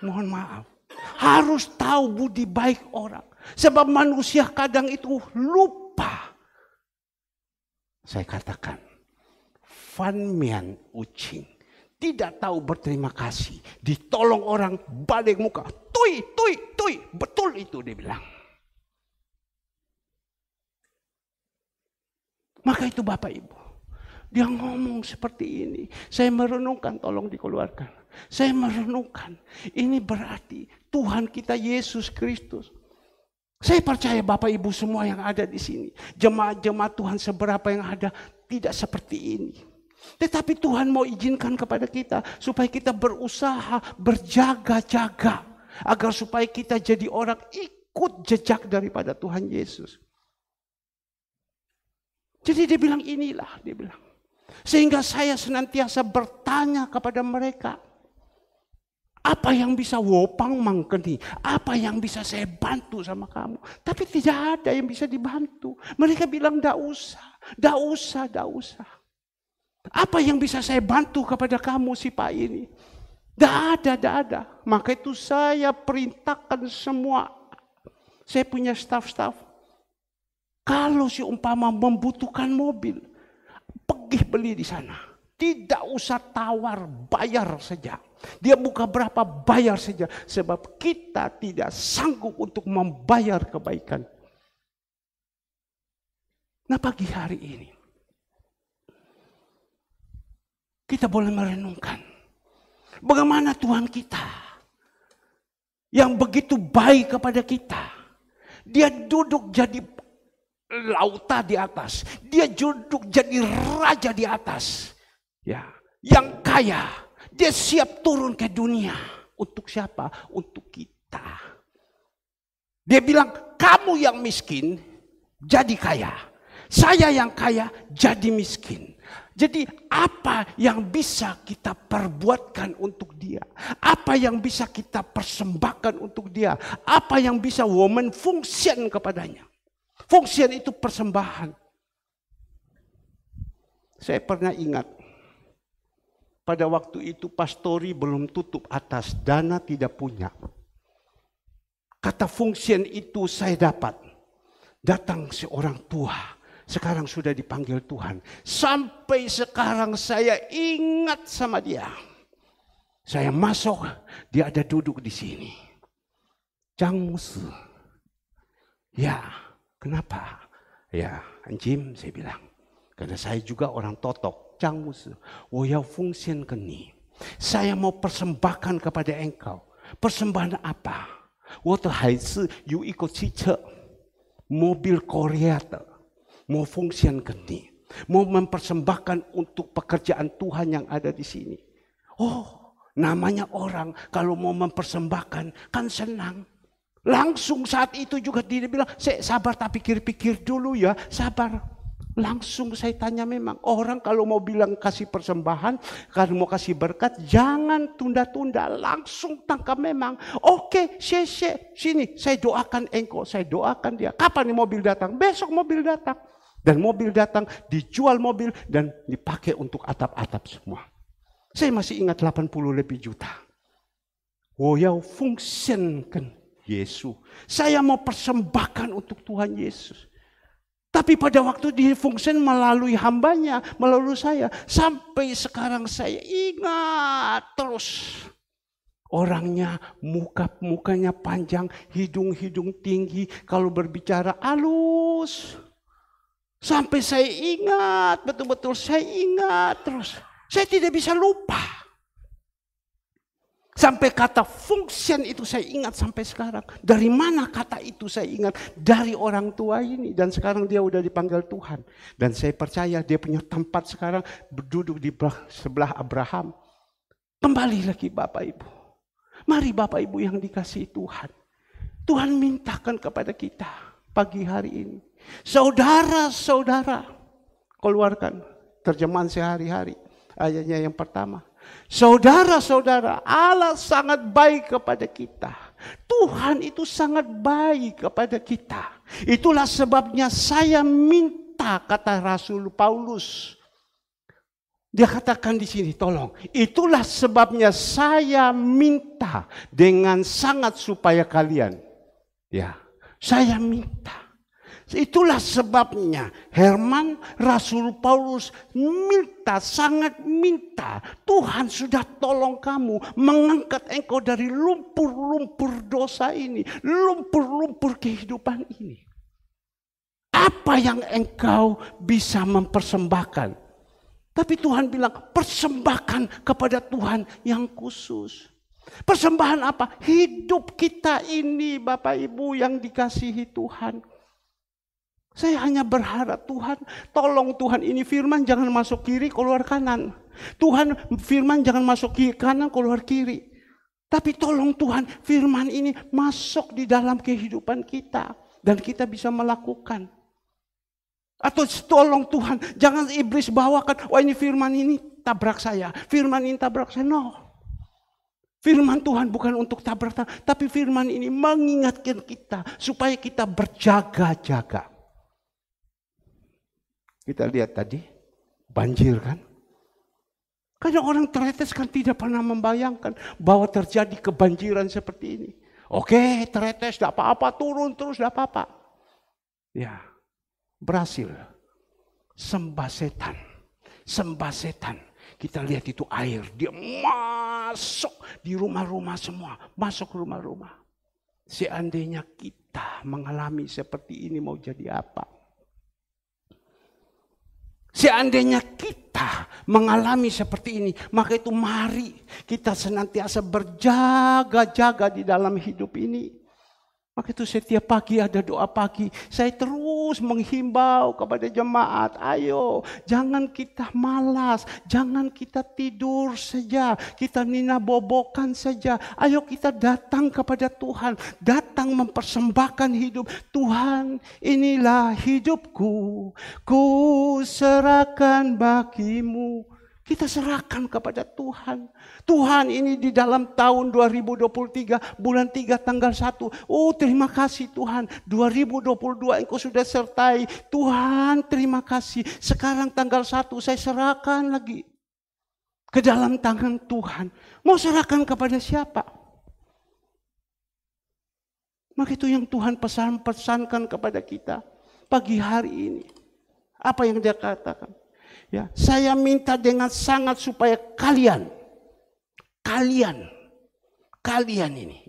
S1: Mohon maaf. Harus tahu budi baik orang. Sebab manusia kadang itu lupa. Saya katakan. Fanmian ucing. Tidak tahu berterima kasih. Ditolong orang balik muka. Tui. Betul itu dia bilang. Maka itu Bapak Ibu. Dia ngomong seperti ini. Saya merenungkan, tolong dikeluarkan. Saya merenungkan. Ini berarti Tuhan kita Yesus Kristus. Saya percaya Bapak Ibu semua yang ada di sini. Jemaat-jemaat Tuhan seberapa yang ada. Tidak seperti ini. Tetapi Tuhan mau izinkan kepada kita supaya kita berusaha berjaga-jaga agar supaya kita jadi orang ikut jejak daripada Tuhan Yesus. Jadi dia bilang inilah, dia bilang. Sehingga saya senantiasa bertanya kepada mereka, apa yang bisa wopang mangkeni, apa yang bisa saya bantu sama kamu. Tapi tidak ada yang bisa dibantu. Mereka bilang tidak usah. Apa yang bisa saya bantu kepada kamu si Pak ini? Tidak ada. Maka itu saya perintahkan semua. Saya punya staf-staf. Kalau si umpama membutuhkan mobil, pergi beli di sana. Tidak usah tawar, bayar saja. Dia buka berapa, bayar saja. Sebab kita tidak sanggup untuk membayar kebaikan. Nah, pagi hari ini kita boleh merenungkan bagaimana Tuhan kita yang begitu baik kepada kita. Dia duduk jadi lauta di atas. Dia duduk jadi raja di atas. Ya, yang kaya. Dia siap turun ke dunia. Untuk siapa? Untuk kita. Dia bilang, kamu yang miskin jadi kaya. Saya yang kaya jadi miskin. Jadi apa yang bisa kita perbuatkan untuk dia? Apa yang bisa kita persembahkan untuk dia? Apa yang bisa woman function kepadanya? Function itu persembahan. Saya pernah ingat. Pada waktu itu pastori belum tutup atas, dana tidak punya. Kata function itu saya dapat. Datang seorang tua, sekarang sudah dipanggil Tuhan. Sampai sekarang saya ingat sama dia. Saya masuk, dia ada duduk di sini. Zhang Musi. Ya, kenapa? Ya, Jim, saya bilang. Karena saya juga orang Totok. Saya mau persembahkan kepada engkau. Persembahan apa? Mobil Korea mau fungsian ke ni. Mau mempersembahkan untuk pekerjaan Tuhan yang ada di sini. Oh, namanya orang kalau mau mempersembahkan kan senang. Langsung saat itu juga dia bilang, saya sabar tapi pikir-pikir dulu ya, sabar. Langsung saya tanya memang, orang kalau mau bilang kasih persembahan, kalau mau kasih berkat, jangan tunda-tunda, langsung tangkap memang. Oke, sini, saya doakan engkau, saya doakan dia. Kapan nih mobil datang? Besok mobil datang. Dan mobil datang, dijual mobil dan dipakai untuk atap-atap semua. Saya masih ingat 80 lebih juta. Woyau fungsikan Yesus. Saya mau persembahkan untuk Tuhan Yesus. Tapi pada waktu difungsi melalui hambanya, melalui saya. Sampai sekarang saya ingat terus. Orangnya mukanya panjang, hidung tinggi. Kalau berbicara halus. Sampai saya ingat, betul-betul saya ingat terus. Saya tidak bisa lupa. Sampai kata function itu saya ingat sampai sekarang. Dari mana kata itu saya ingat? Dari orang tua ini. Dan sekarang dia udah dipanggil Tuhan. Dan saya percaya dia punya tempat sekarang berduduk di sebelah Abraham. Kembali lagi Bapak Ibu. Mari Bapak Ibu yang dikasihi Tuhan. Tuhan mintakan kepada kita pagi hari ini. Saudara-saudara. Keluarkan terjemahan sehari-hari. Ayatnya yang pertama. Saudara-saudara, Allah sangat baik kepada kita. Tuhan itu sangat baik kepada kita. Itulah sebabnya saya minta, kata Rasul Paulus. Dia katakan di sini, tolong. Itulah sebabnya saya minta dengan sangat supaya kalian. Ya, saya minta. Itulah sebabnya Herman Rasul Paulus sangat minta. Tuhan sudah tolong kamu mengangkat engkau dari lumpur-lumpur dosa ini. Lumpur-lumpur kehidupan ini. Apa yang engkau bisa mempersembahkan? Tapi Tuhan bilang persembahkan kepada Tuhan yang khusus. Persembahan apa? Hidup kita ini Bapak Ibu yang dikasihi Tuhan. Saya hanya berharap Tuhan, tolong Tuhan ini firman jangan masuk kiri keluar kanan. Tuhan firman jangan masuk kiri kanan keluar kiri. Tapi tolong Tuhan firman ini masuk di dalam kehidupan kita. Dan kita bisa melakukan. Atau tolong Tuhan jangan iblis bawakan, wah ini firman ini tabrak saya. Firman ini tabrak saya, no. Firman Tuhan bukan untuk tabrak, tapi firman ini mengingatkan kita supaya kita berjaga-jaga. Kita lihat tadi, banjir kan. Karena orang Tretes kan tidak pernah membayangkan bahwa terjadi kebanjiran seperti ini. Oke, Tretes tidak apa-apa, turun terus tidak apa-apa. Ya, berhasil. Sembah setan. Kita lihat itu air, dia masuk di rumah-rumah semua, masuk rumah-rumah. Seandainya kita mengalami seperti ini mau jadi apa? Seandainya kita mengalami seperti ini, maka itu mari kita senantiasa berjaga-jaga di dalam hidup ini. Maka itu setiap pagi ada doa pagi. Saya terus menghimbau kepada jemaat, ayo jangan kita malas, jangan kita tidur saja, kita ninabobokan saja. Ayo kita datang kepada Tuhan, datang mempersembahkan hidup. Tuhan, inilah hidupku, ku serahkan bagimu. Kita serahkan kepada Tuhan. Tuhan, ini di dalam tahun 2023, bulan 3 tanggal 1. Oh, terima kasih Tuhan. 2022 Engkau sudah sertai. Tuhan, terima kasih. Sekarang tanggal 1 saya serahkan lagi ke dalam tangan Tuhan. Mau serahkan kepada siapa? Maka itu yang Tuhan pesankan kepada kita pagi hari ini. Apa yang Dia katakan? Ya, saya minta dengan sangat supaya kalian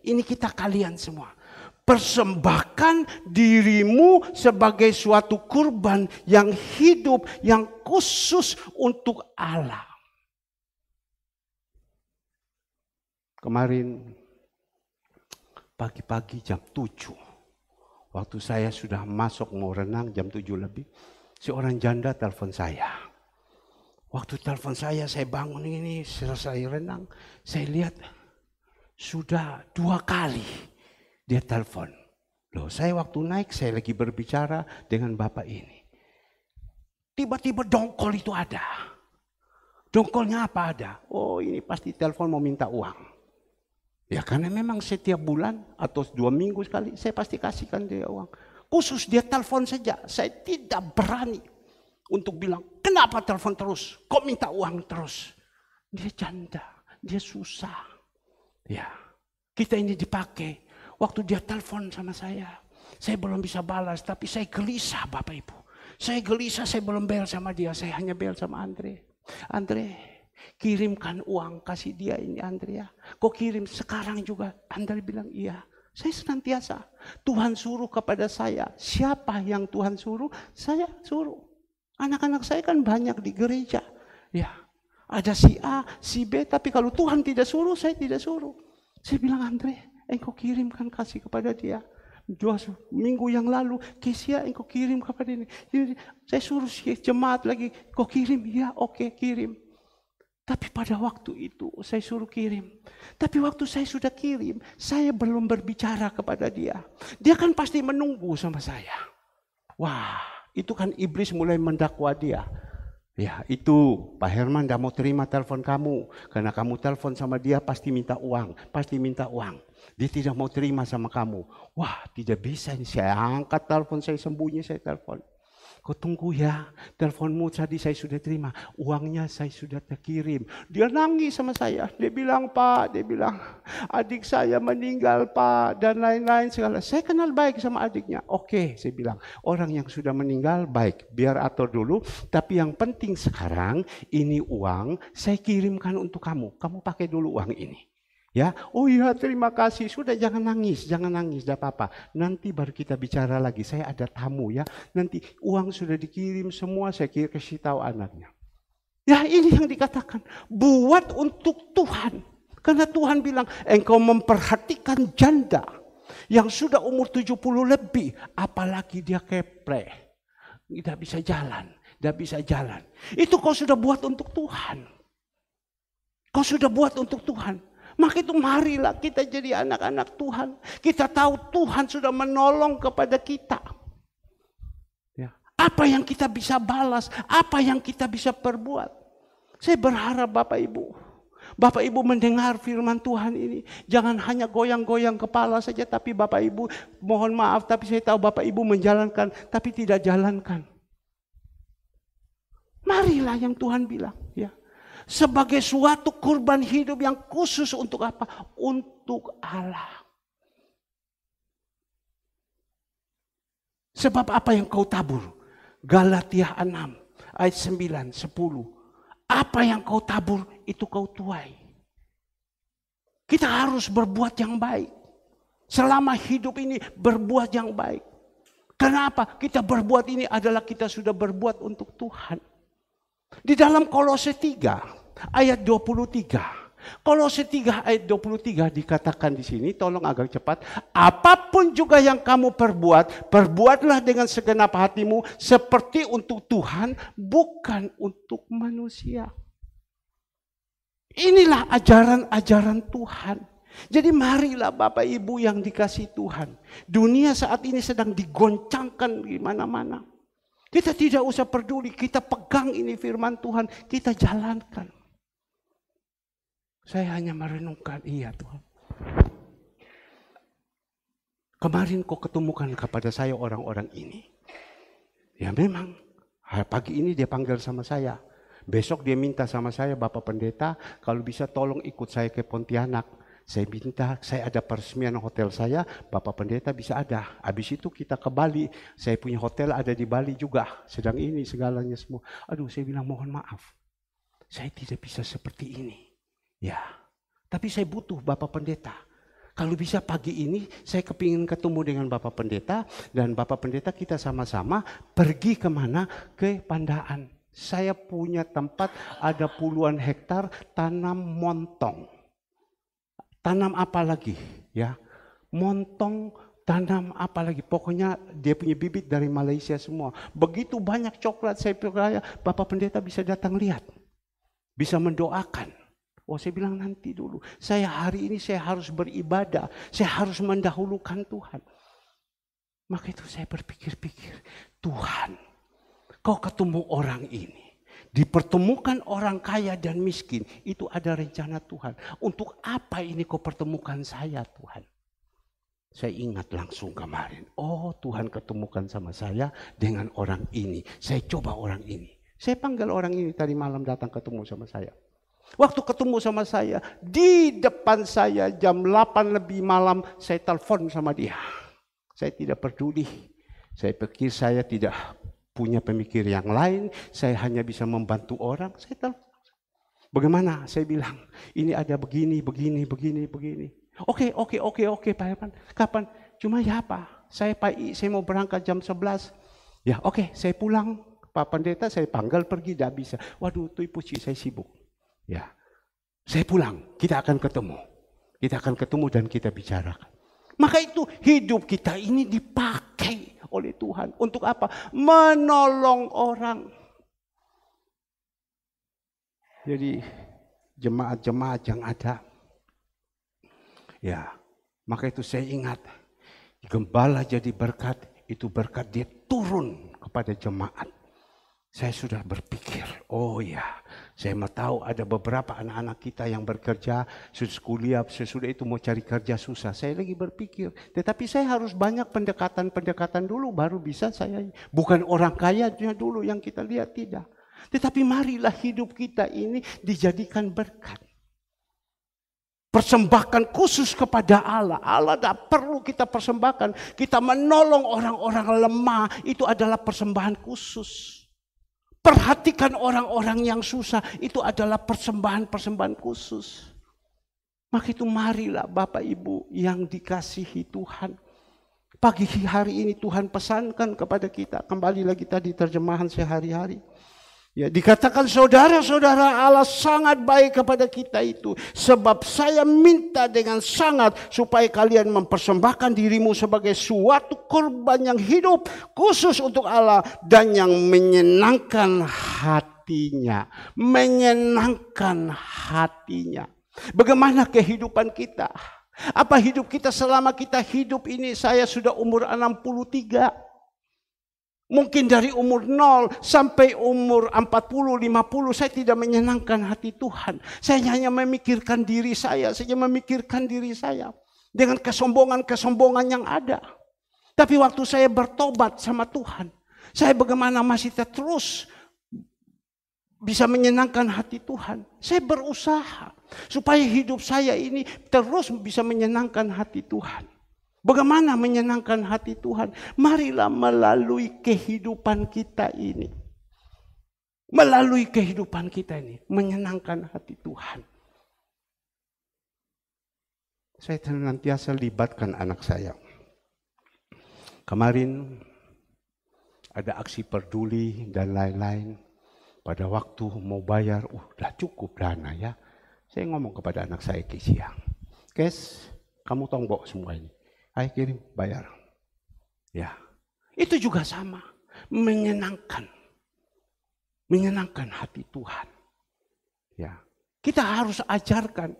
S1: ini kita kalian semua persembahkan dirimu sebagai suatu kurban yang hidup, yang khusus untuk Allah. Kemarin pagi-pagi jam 7, waktu saya sudah masuk mau renang jam 7 lebih, seorang janda telepon saya. Waktu telepon saya bangun ini, selesai renang, saya lihat sudah 2 kali dia telepon. Loh, saya waktu naik, saya lagi berbicara dengan bapak ini. Tiba-tiba dongkol itu ada. Dongkolnya apa ada? Oh, ini pasti telepon mau minta uang. Ya karena memang setiap bulan atau 2 minggu sekali, saya pasti kasihkan dia uang. Khusus dia telepon saja, saya tidak berani untuk bilang, kenapa telepon terus? Kok minta uang terus? Dia janda, dia susah. Ya, kita ini dipakai. Waktu dia telepon sama saya belum bisa balas, tapi saya gelisah Bapak Ibu. Saya gelisah, saya belum bel sama dia, saya hanya bel sama Andre. Andre, kirimkan uang, kasih dia ini Andre ya. Kok kirim sekarang juga? Andre bilang iya. Saya senantiasa, Tuhan suruh kepada saya. Siapa yang Tuhan suruh? Saya suruh. Anak-anak saya kan banyak di gereja. Ya, ada si A, si B, tapi kalau Tuhan tidak suruh, saya tidak suruh. Saya bilang, Andre, engkau kirimkan kasih kepada dia. 2 minggu yang lalu, Kesia engkau kirim kepada ini. Saya suruh si jemaat lagi, kau kirim? Ya, oke, kirim. Tapi pada waktu itu saya suruh kirim. Tapi waktu saya sudah kirim, saya belum berbicara kepada dia. Dia kan pasti menunggu sama saya. Wah. Itu kan iblis mulai mendakwa dia. Ya itu Pak Herman tidak mau terima telepon kamu. Karena kamu telepon sama dia pasti minta uang. Dia tidak mau terima sama kamu. Wah tidak bisa ini. Saya angkat telepon, saya sembunyi, saya telepon. Kau tunggu ya, teleponmu tadi saya sudah terima. Uangnya saya sudah terkirim. Dia nangis sama saya. Dia bilang, Pak, adik saya meninggal Pak. Dan lain-lain segala. Saya kenal baik sama adiknya. Oke, saya bilang. Orang yang sudah meninggal baik. Biar atur dulu. Tapi yang penting sekarang, ini uang saya kirimkan untuk kamu. Kamu pakai dulu uang ini. Ya, oh iya terima kasih. Sudah jangan nangis, tidak apa-apa. Nanti baru kita bicara lagi. Saya ada tamu ya. Nanti uang sudah dikirim semua, saya kasih tahu anaknya. Ya ini yang dikatakan, buat untuk Tuhan. Karena Tuhan bilang, engkau memperhatikan janda yang sudah umur 70 lebih, apalagi dia keplek. Tidak bisa jalan. Itu kau sudah buat untuk Tuhan. Maka itu marilah kita jadi anak-anak Tuhan. Kita tahu Tuhan sudah menolong kepada kita. Ya. Apa yang kita bisa balas, apa yang kita bisa perbuat. Saya berharap Bapak Ibu mendengar firman Tuhan ini. Jangan hanya goyang-goyang kepala saja, tapi Bapak Ibu mohon maaf, tapi saya tahu Bapak Ibu menjalankan, tapi tidak jalankan. Marilah yang Tuhan bilang, ya. Sebagai suatu kurban hidup yang khusus untuk apa? Untuk Allah. Sebab apa yang kau tabur? Galatia 6 ayat 9, 10. Apa yang kau tabur, itu kau tuai. Kita harus berbuat yang baik. Selama hidup ini berbuat yang baik. Kenapa? Kita berbuat ini adalah kita sudah berbuat untuk Tuhan. Di dalam Kolose 3 ayat 23. Kolose 3 ayat 23 dikatakan di sini, tolong agak cepat. Apapun juga yang kamu perbuat, perbuatlah dengan segenap hatimu seperti untuk Tuhan, bukan untuk manusia. Inilah ajaran-ajaran Tuhan. Jadi marilah Bapak Ibu yang dikasihi Tuhan. Dunia saat ini sedang digoncangkan di mana-mana. Kita tidak usah peduli, kita pegang ini firman Tuhan, kita jalankan. Saya hanya merenungkan, iya Tuhan. Kemarin kau ketemukan kepada saya orang-orang ini. Ya memang, pagi ini dia panggil sama saya. Besok dia minta sama saya, Bapak Pendeta, kalau bisa tolong ikut saya ke Pontianak. Saya minta, saya ada peresmian hotel saya, Bapak Pendeta bisa ada. Habis itu kita ke Bali, saya punya hotel ada di Bali juga. Sedang ini segalanya semua. Aduh, saya bilang mohon maaf. Saya tidak bisa seperti ini. Ya, tapi saya butuh Bapak Pendeta. Kalau bisa pagi ini, saya kepingin ketemu dengan Bapak Pendeta. Dan Bapak Pendeta kita sama-sama pergi kemana? Ke Pandaan. Saya punya tempat ada puluhan hektar tanam montong. Tanam apa lagi? Ya, montong, tanam apa lagi? Pokoknya dia punya bibit dari Malaysia semua. Begitu banyak coklat, saya percaya Bapak Pendeta bisa datang lihat. Bisa mendoakan. Oh, saya bilang nanti dulu. Hari ini saya harus beribadah. Saya harus mendahulukan Tuhan. Maka itu saya berpikir-pikir, Tuhan, kau ketemu orang ini. Dipertemukan orang kaya dan miskin. Itu ada rencana Tuhan. Untuk apa ini kau pertemukan saya Tuhan? Saya ingat langsung kemarin. Oh, Tuhan ketemukan sama saya dengan orang ini. Saya coba orang ini. Saya panggil orang ini tadi malam datang ketemu sama saya. Waktu ketemu sama saya, di depan saya jam 8 lebih malam, saya telepon sama dia. Saya tidak peduli. Saya pikir saya tidak punya pemikir yang lain, saya hanya bisa membantu orang. Saya telepon. Bagaimana? Saya bilang, ini ada begini. Oke, Pak Herman. Kapan? Cuma ya apa? Saya mau berangkat jam 11. Ya oke, saya pulang. Pak Pendeta saya panggil pergi, tidak bisa. Waduh, tuh puji, saya sibuk. Ya, saya pulang. Kita akan ketemu. Dan kita bicarakan. Maka itu hidup kita ini dipakai oleh Tuhan. Untuk apa? Menolong orang. Jadi jemaat-jemaat yang ada. Ya, maka itu saya ingat. Gembala jadi berkat. Itu berkat dia turun kepada jemaat. Saya sudah berpikir, oh ya, saya mau tahu ada beberapa anak-anak kita yang bekerja, sudah kuliah, sesudah itu mau cari kerja susah. Saya lagi berpikir, tetapi saya harus banyak pendekatan dulu baru bisa saya. Bukan orang kayanya dulu yang kita lihat, tidak. Tetapi marilah hidup kita ini dijadikan berkat. Persembahkan khusus kepada Allah. Allah tidak perlu kita persembahkan. Kita menolong orang-orang lemah, itu adalah persembahan khusus. Perhatikan orang-orang yang susah, itu adalah persembahan-persembahan khusus. Maka itu marilah Bapak Ibu yang dikasihi Tuhan. Pagi hari ini Tuhan pesankan kepada kita, kembali lagi tadi terjemahan sehari-hari. Ya, dikatakan saudara-saudara Allah sangat baik kepada kita itu. Sebab saya minta dengan sangat supaya kalian mempersembahkan dirimu sebagai suatu korban yang hidup khusus untuk Allah dan yang menyenangkan hatinya. Menyenangkan hatinya. Bagaimana kehidupan kita? Apa hidup kita selama kita hidup ini? Saya sudah umur 63. Mungkin dari umur 0 sampai umur 40, 50 saya tidak menyenangkan hati Tuhan. Saya hanya memikirkan diri saya, dengan kesombongan-kesombongan yang ada. Tapi waktu saya bertobat sama Tuhan, saya bagaimana masih terus bisa menyenangkan hati Tuhan. Saya berusaha supaya hidup saya ini terus bisa menyenangkan hati Tuhan. Bagaimana menyenangkan hati Tuhan? Marilah melalui kehidupan kita ini. melalui kehidupan kita ini, menyenangkan hati Tuhan. Saya senantiasa libatkan anak saya. Kemarin ada aksi peduli dan lain-lain. Pada waktu mau bayar, udah cukup dana ya. Saya ngomong kepada anak saya ke siang, Kes, kamu tonggok semua ini. Ayo kirim, bayar. Ya, itu juga sama, menyenangkan hati Tuhan. Ya, kita harus ajarkan.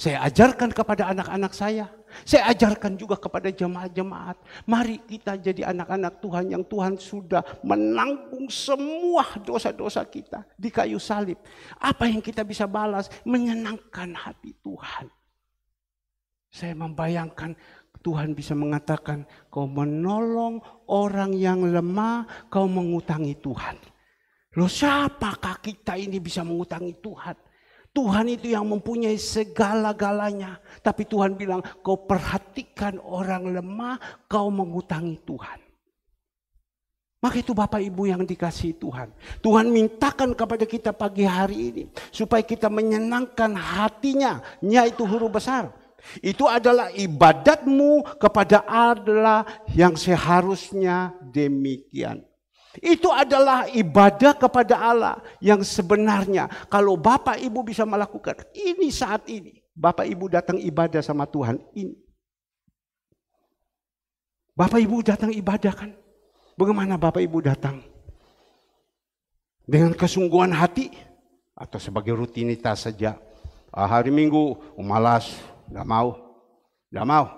S1: Saya ajarkan kepada anak-anak saya ajarkan juga kepada jemaat-jemaat. Mari kita jadi anak-anak Tuhan yang Tuhan sudah menanggung semua dosa-dosa kita di kayu salib. Apa yang kita bisa balas? Menyenangkan hati Tuhan. Saya membayangkan Tuhan bisa mengatakan, kau menolong orang yang lemah, kau mengutangi Tuhan. Loh, siapakah kita ini bisa mengutangi Tuhan? Tuhan itu yang mempunyai segala-galanya. Tapi Tuhan bilang, kau perhatikan orang lemah, kau mengutangi Tuhan. Maka itu Bapak Ibu yang dikasihi Tuhan. Tuhan mintakan kepada kita pagi hari ini, supaya kita menyenangkan hatinya, yaitu huruf besar. Itu adalah ibadatmu kepada Allah yang seharusnya demikian. Itu adalah ibadah kepada Allah yang sebenarnya. Kalau Bapak Ibu bisa melakukan ini saat ini, Bapak Ibu datang ibadah sama Tuhan ini. Bapak Ibu datang ibadah kan? Bagaimana Bapak Ibu datang? Dengan kesungguhan hati atau sebagai rutinitas saja? Hari Minggu malas. Nggak mau,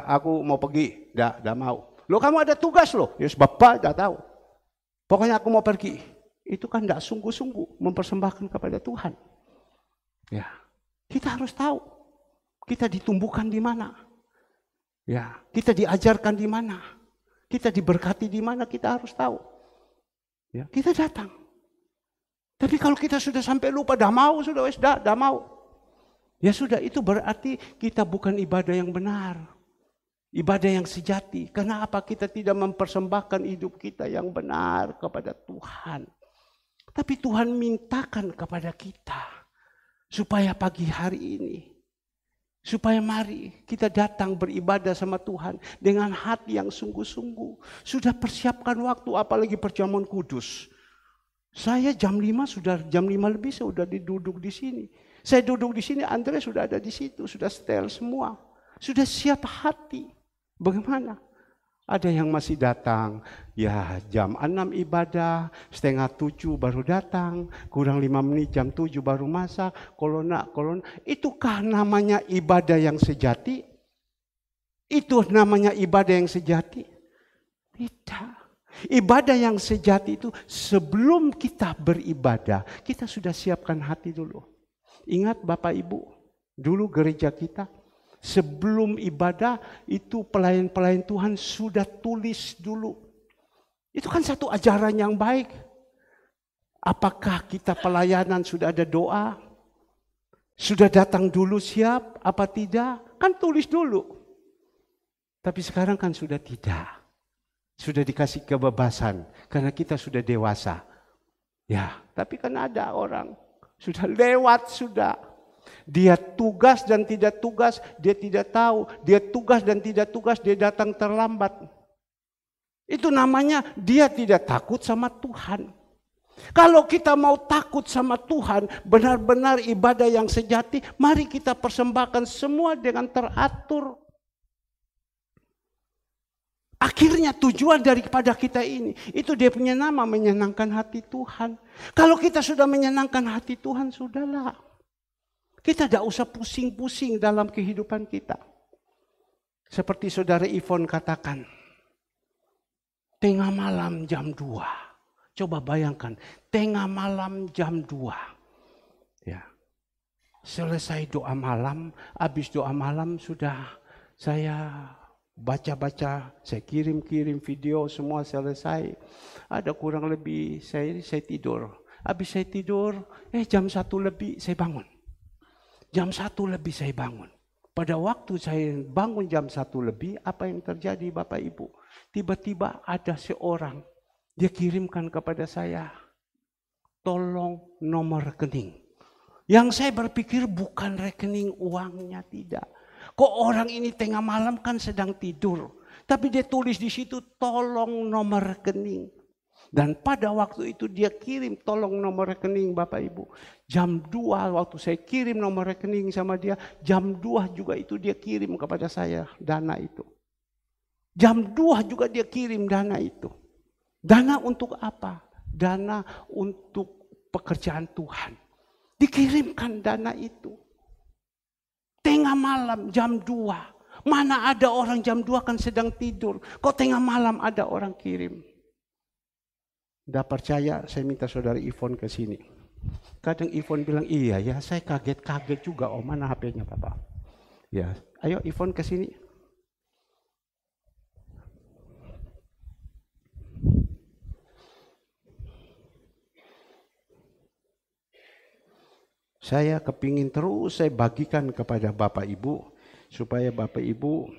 S1: aku mau pergi, nggak mau. Loh, kamu ada tugas loh, ya Bapak nggak tahu. Pokoknya aku mau pergi. Itu kan nggak sungguh-sungguh mempersembahkan kepada Tuhan. Ya, kita harus tahu, kita ditumbuhkan di mana. Ya, kita diajarkan di mana, kita diberkati di mana, kita harus tahu. Ya, kita datang. Tapi kalau kita sudah sampai lupa, dah mau, dah mau. Ya sudah, itu berarti kita bukan ibadah yang benar. Ibadah yang sejati. Karena apa? Kita tidak mempersembahkan hidup kita yang benar kepada Tuhan. Tapi Tuhan mintakan kepada kita. Supaya pagi hari ini. Supaya mari kita datang beribadah sama Tuhan. Dengan hati yang sungguh-sungguh. Sudah persiapkan waktu, apalagi perjamuan kudus. Saya jam 5 lebih sudah duduk di sini. Saya duduk di sini, Andre sudah ada di situ, sudah setel semua. Sudah siap hati. Bagaimana? Ada yang masih datang, ya jam 6 ibadah, 6:30 baru datang, kurang 5 menit jam 7 baru masak, kolona. Itukah namanya ibadah yang sejati? Itu namanya ibadah yang sejati? Tidak. Ibadah yang sejati itu sebelum kita beribadah, kita sudah siapkan hati dulu. Ingat Bapak Ibu, dulu gereja kita sebelum ibadah itu pelayan-pelayan Tuhan sudah tulis dulu. Itu kan satu ajaran yang baik. Apakah kita pelayanan sudah ada doa? Sudah datang dulu siap apa tidak? Kan tulis dulu. Tapi sekarang kan sudah tidak. Sudah dikasih kebebasan karena kita sudah dewasa. Ya, tapi kan ada orang sudah lewat sudah. Dia tugas dan tidak tugas, dia tidak tahu. Dia tugas dan tidak tugas, dia datang terlambat. Itu namanya dia tidak takut sama Tuhan. Kalau kita mau takut sama Tuhan, benar-benar ibadah yang sejati, mari kita persembahkan semua dengan teratur. Akhirnya tujuan daripada kita ini, itu dia punya nama, menyenangkan hati Tuhan. Kalau kita sudah menyenangkan hati Tuhan, sudahlah. Kita tidak usah pusing-pusing dalam kehidupan kita. Seperti saudara Ivon katakan, tengah malam jam 2. Coba bayangkan, tengah malam jam 2. Ya. Selesai doa malam, habis doa malam sudah saya baca-baca, saya kirim-kirim video, semua selesai. Ada kurang lebih, saya tidur. Habis saya tidur, jam 1 lebih saya bangun. Jam 1 lebih saya bangun. Pada waktu saya bangun jam 1 lebih, apa yang terjadi Bapak Ibu? Tiba-tiba ada seorang, dia kirimkan kepada saya. tolong nomor rekening. Yang saya berpikir bukan rekening uangnya, tidak. Kok orang ini tengah malam kan sedang tidur. Tapi dia tulis di situ tolong nomor rekening. Dan pada waktu itu dia kirim tolong nomor rekening Bapak Ibu. Jam 2 waktu saya kirim nomor rekening sama dia. Jam 2 juga itu dia kirim kepada saya dana itu. Jam 2 juga dia kirim dana itu. Dana untuk apa? Dana untuk pekerjaan Tuhan. Dikirimkan dana itu. Tengah malam jam 2. Mana ada orang jam 2 kan sedang tidur. Kok tengah malam ada orang kirim. Tidak percaya, saya minta saudara Ivon ke sini. Kadang Ivon bilang, iya ya saya kaget-kaget juga. Oh mana HP-nya Bapak? Ya, ayo Ivon ke sini. Saya kepingin terus saya bagikan kepada Bapak Ibu. Supaya Bapak Ibu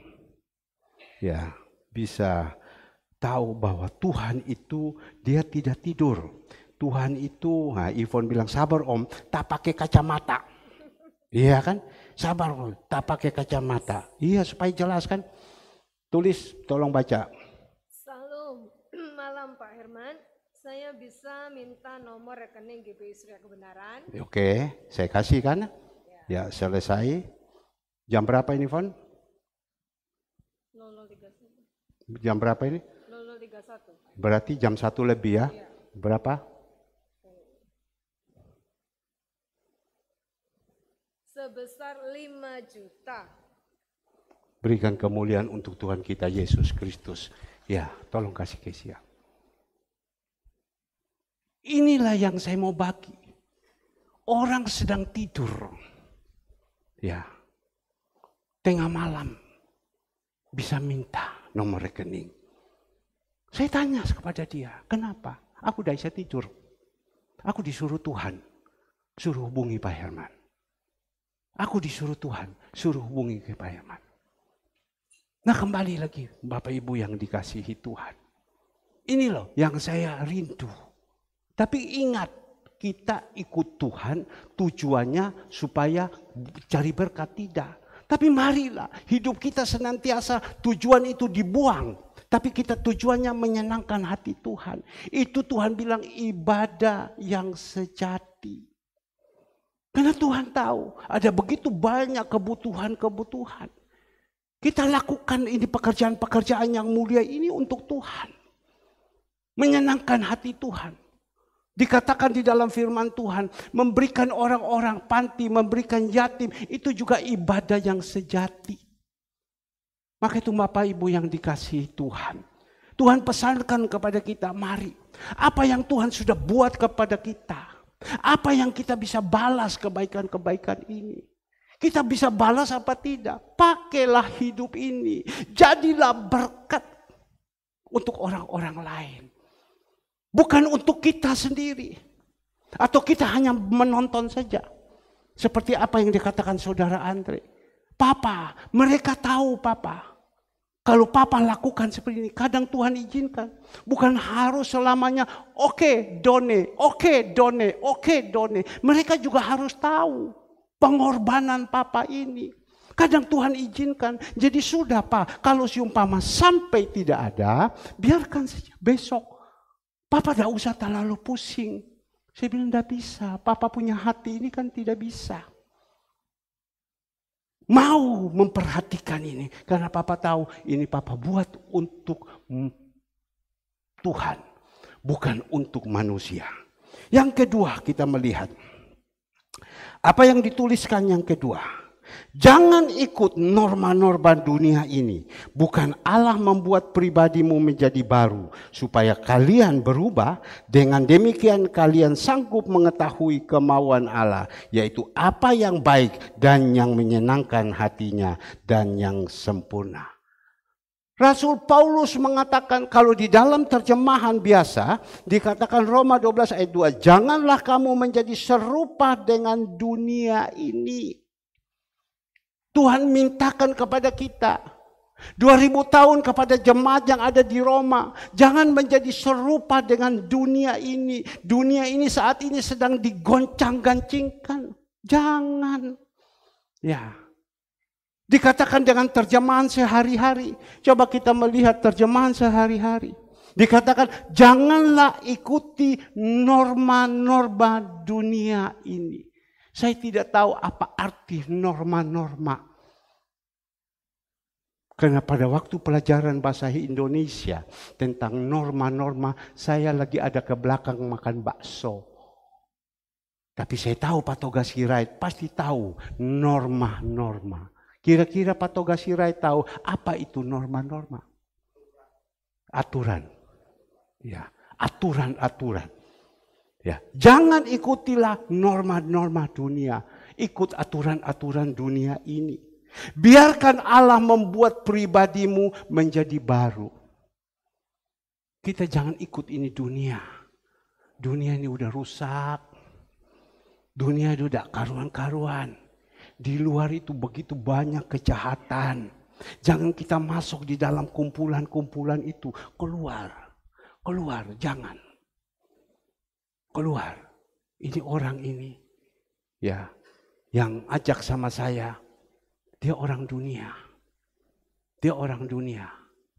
S1: ya bisa tahu bahwa Tuhan itu dia tidak tidur. Tuhan itu, nah Ivon bilang sabar Om, tak pakai kacamata. Iya kan? Sabar Om, tak pakai kacamata. Iya supaya jelas kan. Tulis, tolong baca.
S3: Salam malam Pak Herman. Saya bisa minta nomor rekening GBI Surya Kebenaran.
S1: Oke, saya kasih kan? Ya selesai. Jam berapa ini, Von?
S3: 0031.
S1: Jam berapa ini?
S3: 0031.
S1: Berarti jam 1 lebih ya?
S3: Iya.
S1: Berapa?
S3: Sebesar 5 juta.
S1: Berikan kemuliaan untuk Tuhan kita Yesus Kristus. Ya, tolong kasih Kesia. Inilah yang saya mau bagi. Orang sedang tidur. Ya. Tengah malam bisa minta nomor rekening. Saya tanya kepada dia, kenapa? Aku tidak bisa tidur. Aku disuruh Tuhan, suruh hubungi Pak Herman. Aku disuruh Tuhan, suruh hubungi ke Pak Herman. Nah kembali lagi Bapak Ibu yang dikasihi Tuhan. Ini loh yang saya rindu. Tapi ingat, kita ikut Tuhan tujuannya supaya cari berkat, tidak. Tapi marilah hidup kita senantiasa tujuan itu dibuang. Tapi kita tujuannya menyenangkan hati Tuhan. Itu Tuhan bilang ibadah yang sejati. Karena Tuhan tahu ada begitu banyak kebutuhan-kebutuhan. Kita lakukan ini pekerjaan-pekerjaan yang mulia ini untuk Tuhan. Menyenangkan hati Tuhan. Dikatakan di dalam firman Tuhan, memberikan orang-orang panti, memberikan yatim, itu juga ibadah yang sejati. Maka itu Bapak Ibu yang dikasihi Tuhan. Tuhan pesankan kepada kita, mari. Apa yang Tuhan sudah buat kepada kita. Apa yang kita bisa balas kebaikan-kebaikan ini. Kita bisa balas apa tidak. Pakailah hidup ini. Jadilah berkat untuk orang-orang lain. Bukan untuk kita sendiri. Atau kita hanya menonton saja. Seperti apa yang dikatakan saudara Andre. Papa, mereka tahu Papa. Kalau Papa lakukan seperti ini, kadang Tuhan izinkan. Bukan harus selamanya, oke, done. Mereka juga harus tahu pengorbanan Papa ini. Kadang Tuhan izinkan. Jadi sudah Pak, kalau seumpama sampai tidak ada, biarkan saja besok. Papa tidak usah terlalu pusing. Saya bilang tidak bisa. Papa punya hati ini kan tidak bisa. Mau memperhatikan ini. Karena Papa tahu ini Papa buat untuk Tuhan. Bukan untuk manusia. Yang kedua kita melihat. Apa yang dituliskan yang kedua. Jangan ikut norma-norma dunia ini. Bukan Allah membuat pribadimu menjadi baru. Supaya kalian berubah. Dengan demikian kalian sanggup mengetahui kemauan Allah. Yaitu apa yang baik dan yang menyenangkan hatinya. Dan yang sempurna. Rasul Paulus mengatakan kalau di dalam terjemahan biasa. Dikatakan Roma 12 ayat 2. Janganlah kamu menjadi serupa dengan dunia ini. Tuhan mintakan kepada kita. 2000 tahun kepada jemaat yang ada di Roma. Jangan menjadi serupa dengan dunia ini. Dunia ini saat ini sedang digoncang-gancingkan. Jangan. Ya. Dikatakan dengan terjemahan sehari-hari. Coba kita melihat terjemahan sehari-hari. Dikatakan janganlah ikuti norma-norma dunia ini. Saya tidak tahu apa arti norma-norma. Karena pada waktu pelajaran bahasa Indonesia tentang norma-norma, saya lagi ada ke belakang makan bakso. Tapi saya tahu Pak Toga Sirait pasti tahu norma-norma. Kira-kira Pak Toga Sirait tahu apa itu norma-norma? Aturan. Ya, aturan-aturan. Ya, jangan ikutilah norma-norma dunia, ikut aturan-aturan dunia ini. Biarkan Allah membuat pribadimu menjadi baru. Kita jangan ikut ini dunia. Dunia ini udah rusak. Dunia itu udah karuan-karuan. Di luar itu begitu banyak kejahatan. Jangan kita masuk di dalam kumpulan-kumpulan itu. Keluar, jangan. Keluar. Ini orang ini. Ya, yang ajak sama saya. Dia orang dunia. Dia orang dunia.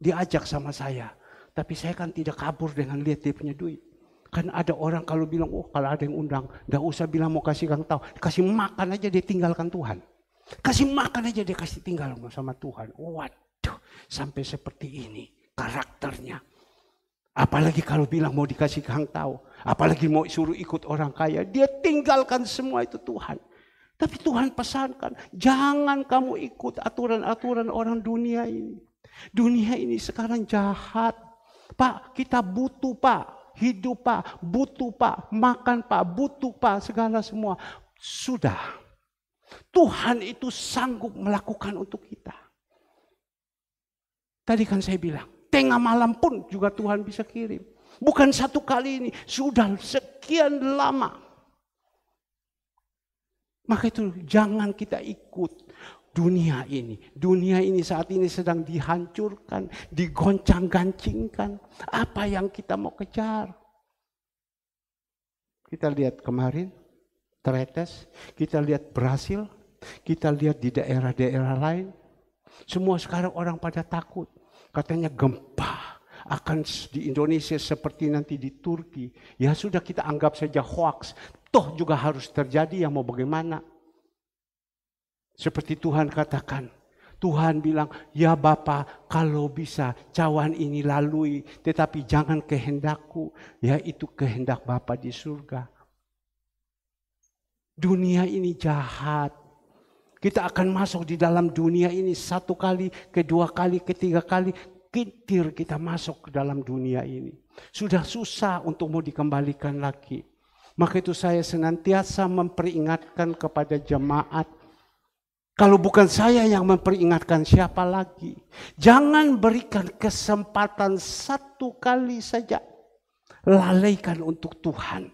S1: Dia ajak sama saya. Tapi saya kan tidak kabur dengan lihat dia punya duit. Kan ada orang kalau bilang, oh kalau ada yang undang, gak usah bilang mau kasih kang tahu. Kasih makan aja dia tinggalkan Tuhan. Kasih makan aja dia kasih tinggal sama Tuhan. Waduh, sampai seperti ini karakternya. Apalagi kalau bilang mau dikasih kang tahu. Apalagi mau suruh ikut orang kaya. Dia tinggalkan semua itu Tuhan. Tapi Tuhan pesankan, jangan kamu ikut aturan-aturan orang dunia ini. Dunia ini sekarang jahat. Pak, kita butuh Pak. Hidup Pak, butuh Pak. Makan Pak, butuh Pak. Segala semua. Sudah. Tuhan itu sanggup melakukan untuk kita. Tadi kan saya bilang, tengah malam pun juga Tuhan bisa kirim. Bukan satu kali ini, sudah sekian lama. Maka itu jangan kita ikut dunia ini. Dunia ini saat ini sedang dihancurkan, digoncang-gancingkan. Apa yang kita mau kejar? Kita lihat kemarin, Tretes, kita lihat Brasil, kita lihat di daerah-daerah lain. Semua sekarang orang pada takut. Katanya gempa akan di Indonesia seperti nanti di Turki. Ya sudah kita anggap saja hoax. Toh juga harus terjadi, yang mau bagaimana. Seperti Tuhan katakan. Tuhan bilang, ya Bapa kalau bisa cawan ini lalui. Tetapi jangan kehendakku, yaitu kehendak Bapa di surga. Dunia ini jahat. Kita akan masuk di dalam dunia ini satu kali, kedua kali, ketiga kali. Kitir kita masuk ke dalam dunia ini. Sudah susah untuk mau dikembalikan lagi. Maka itu saya senantiasa memperingatkan kepada jemaat. Kalau bukan saya yang memperingatkan, siapa lagi? Jangan berikan kesempatan satu kali saja. Lalaikan untuk Tuhan.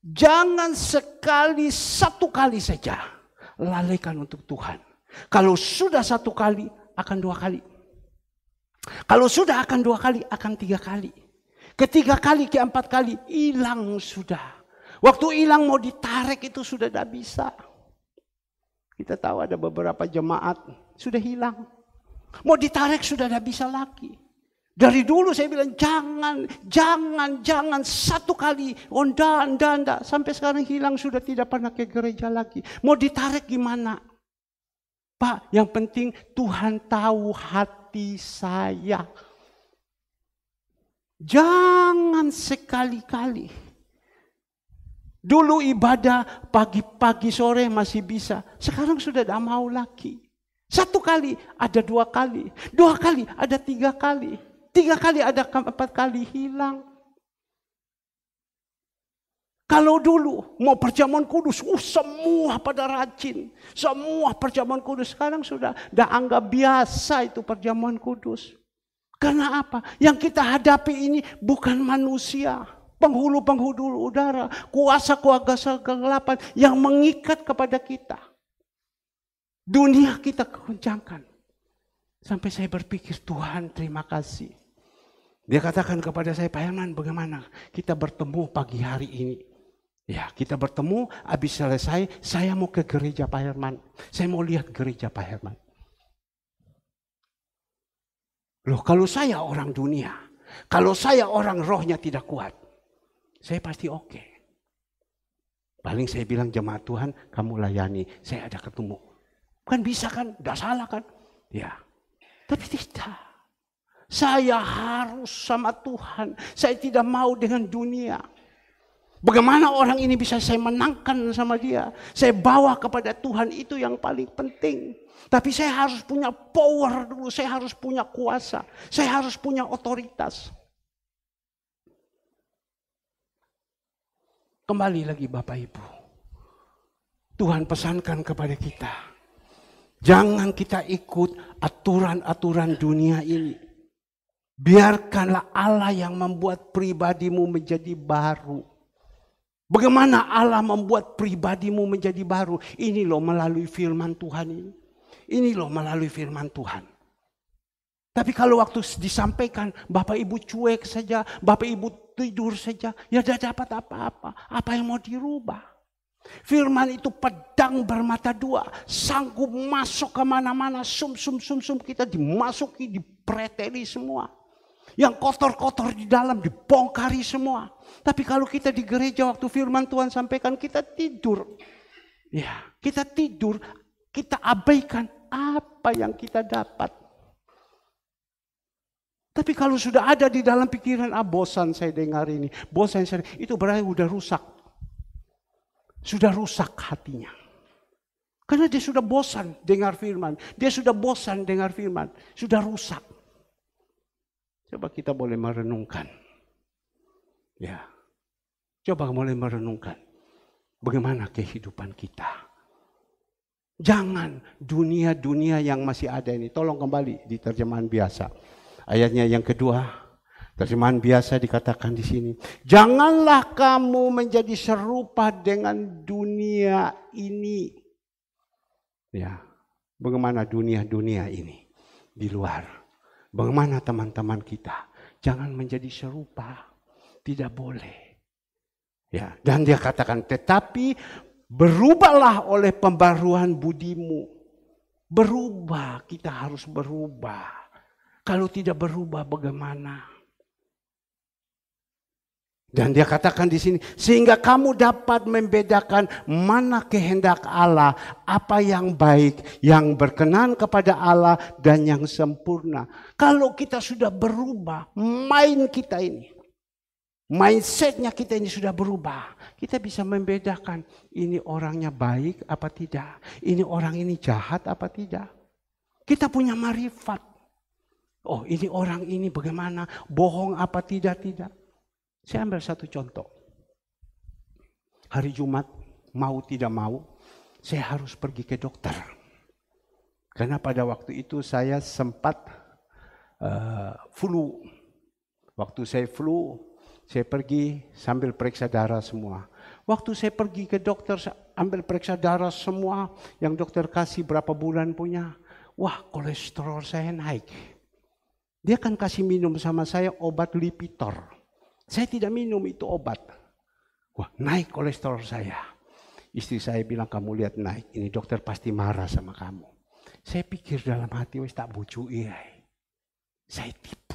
S1: Jangan sekali, satu kali saja. Lalaikan untuk Tuhan. Kalau sudah satu kali, akan dua kali. Kalau sudah akan dua kali, akan tiga kali. Ketiga kali, keempat kali, hilang sudah. Waktu hilang mau ditarik itu sudah tidak bisa. Kita tahu ada beberapa jemaat sudah hilang. Mau ditarik sudah tidak bisa lagi. Dari dulu saya bilang jangan satu kali. Oh enggak. Sampai sekarang hilang sudah tidak pernah ke gereja lagi. Mau ditarik gimana? Pak, yang penting Tuhan tahu hati saya. Jangan sekali-kali. Dulu ibadah pagi-pagi sore masih bisa. Sekarang sudah tidak mau lagi. Satu kali ada dua kali. Dua kali ada tiga kali. Tiga kali ada empat kali hilang. Kalau dulu mau perjamuan kudus, semua pada rajin. Semua perjamuan kudus. Sekarang sudah anggap biasa itu perjamuan kudus. Karena apa? Yang kita hadapi ini bukan manusia. Penghulu-penghulu udara. Kuasa-kuasa kegelapan yang mengikat kepada kita. Dunia kita kegoncangkan. Sampai saya berpikir, Tuhan terima kasih. Dia katakan kepada saya, Pak Herman, bagaimana kita bertemu pagi hari ini? Ya, kita bertemu, habis selesai, saya mau ke gereja Pak Herman. Saya mau lihat gereja Pak Herman. Loh, kalau saya orang dunia, kalau saya orang rohnya tidak kuat, saya pasti oke. Paling saya bilang, jemaat Tuhan, kamu layani, saya ada ketemu. Kan bisa kan, tidak salah kan? Ya, tapi tidak. Saya harus sama Tuhan. Saya tidak mau dengan dunia. Bagaimana orang ini bisa saya menangkan sama dia? Saya bawa kepada Tuhan, itu yang paling penting. Tapi saya harus punya power dulu. Saya harus punya kuasa. Saya harus punya otoritas. Kembali lagi Bapak Ibu. Tuhan pesankan kepada kita. Jangan kita ikut aturan-aturan dunia ini. Biarkanlah Allah yang membuat pribadimu menjadi baru. Bagaimana Allah membuat pribadimu menjadi baru? Ini loh melalui firman Tuhan ini. Ini loh melalui firman Tuhan. Tapi kalau waktu disampaikan, Bapak Ibu cuek saja, Bapak Ibu tidur saja, ya tidak dapat apa-apa. Apa yang mau dirubah? Firman itu pedang bermata dua, sanggup masuk kemana-mana, sum kita dimasuki, dipreteli semua. Yang kotor-kotor di dalam dibongkari semua. Tapi kalau kita di gereja waktu firman Tuhan sampaikan, kita tidur. Ya, kita tidur, kita abaikan apa yang kita dapat. Tapi kalau sudah ada di dalam pikiran, bosan saya dengar ini, bosan saya, itu berarti sudah rusak. Sudah rusak hatinya. Karena dia sudah bosan dengar firman. Dia sudah bosan dengar firman. Sudah rusak. Coba kita boleh merenungkan. Ya. Coba boleh merenungkan. Bagaimana kehidupan kita. Jangan dunia-dunia yang masih ada ini. Tolong kembali di terjemahan biasa. Ayatnya yang kedua. Terjemahan biasa dikatakan di sini. Janganlah kamu menjadi serupa dengan dunia ini. Ya. Bagaimana dunia-dunia ini di luar. Bagaimana teman-teman kita? Jangan menjadi serupa. Tidak boleh. Ya, dan dia katakan, tetapi berubahlah oleh pembaruan budimu. Berubah, kita harus berubah. Kalau tidak berubah bagaimana? Dan dia katakan di sini, sehingga kamu dapat membedakan mana kehendak Allah, apa yang baik, yang berkenan kepada Allah, dan yang sempurna. Kalau kita sudah berubah, kita ini, mindsetnya kita ini sudah berubah. Kita bisa membedakan, ini orangnya baik apa tidak, ini orang ini jahat apa tidak. Kita punya marifat. Oh, ini orang ini bagaimana, bohong apa tidak. Saya ambil satu contoh. Hari Jumat, mau tidak mau, saya harus pergi ke dokter. Karena pada waktu itu saya sempat flu. Waktu saya flu, saya pergi sambil periksa darah semua. Waktu saya pergi ke dokter, ambil periksa darah semua, yang dokter kasih berapa bulan punya. Wah, kolesterol saya naik. Dia kan kasih minum sama saya obat Lipitor. Saya tidak minum itu obat. Wah, naik kolesterol saya. Istri saya bilang, kamu lihat naik. Ini dokter pasti marah sama kamu. Saya pikir dalam hati, wis tak bujui. Saya tipu.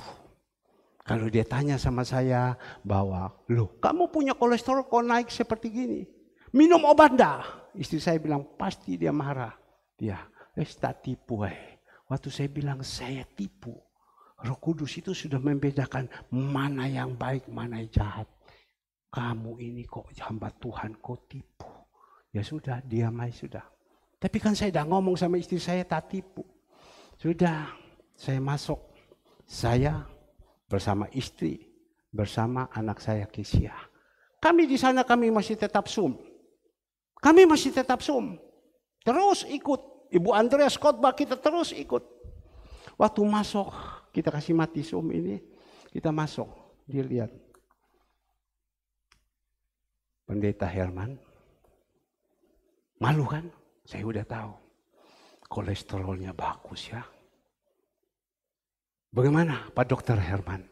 S1: Kalau dia tanya sama saya bahwa, loh kamu punya kolesterol kok naik seperti gini. Minum obat enggak? Istri saya bilang, pasti dia marah. Dia, wis tak tipu. Waktu saya bilang, saya tipu. Roh Kudus itu sudah membedakan mana yang baik, mana yang jahat. Kamu ini kok hamba Tuhan, kok tipu. Ya sudah, diam aja sudah. Tapi kan saya udah ngomong sama istri saya, tak tipu. Sudah, saya masuk. Saya bersama istri, bersama anak saya Kesia. Kami di sana kami masih tetap Zoom. Kami masih tetap Zoom. Terus ikut. Ibu Andreas khotbah kita terus ikut. Waktu masuk, kita kasih mati Zoom ini, kita masuk, dilihat. Pendeta Herman, malu kan? Saya udah tahu, kolesterolnya bagus ya. Bagaimana Pak Dokter Herman?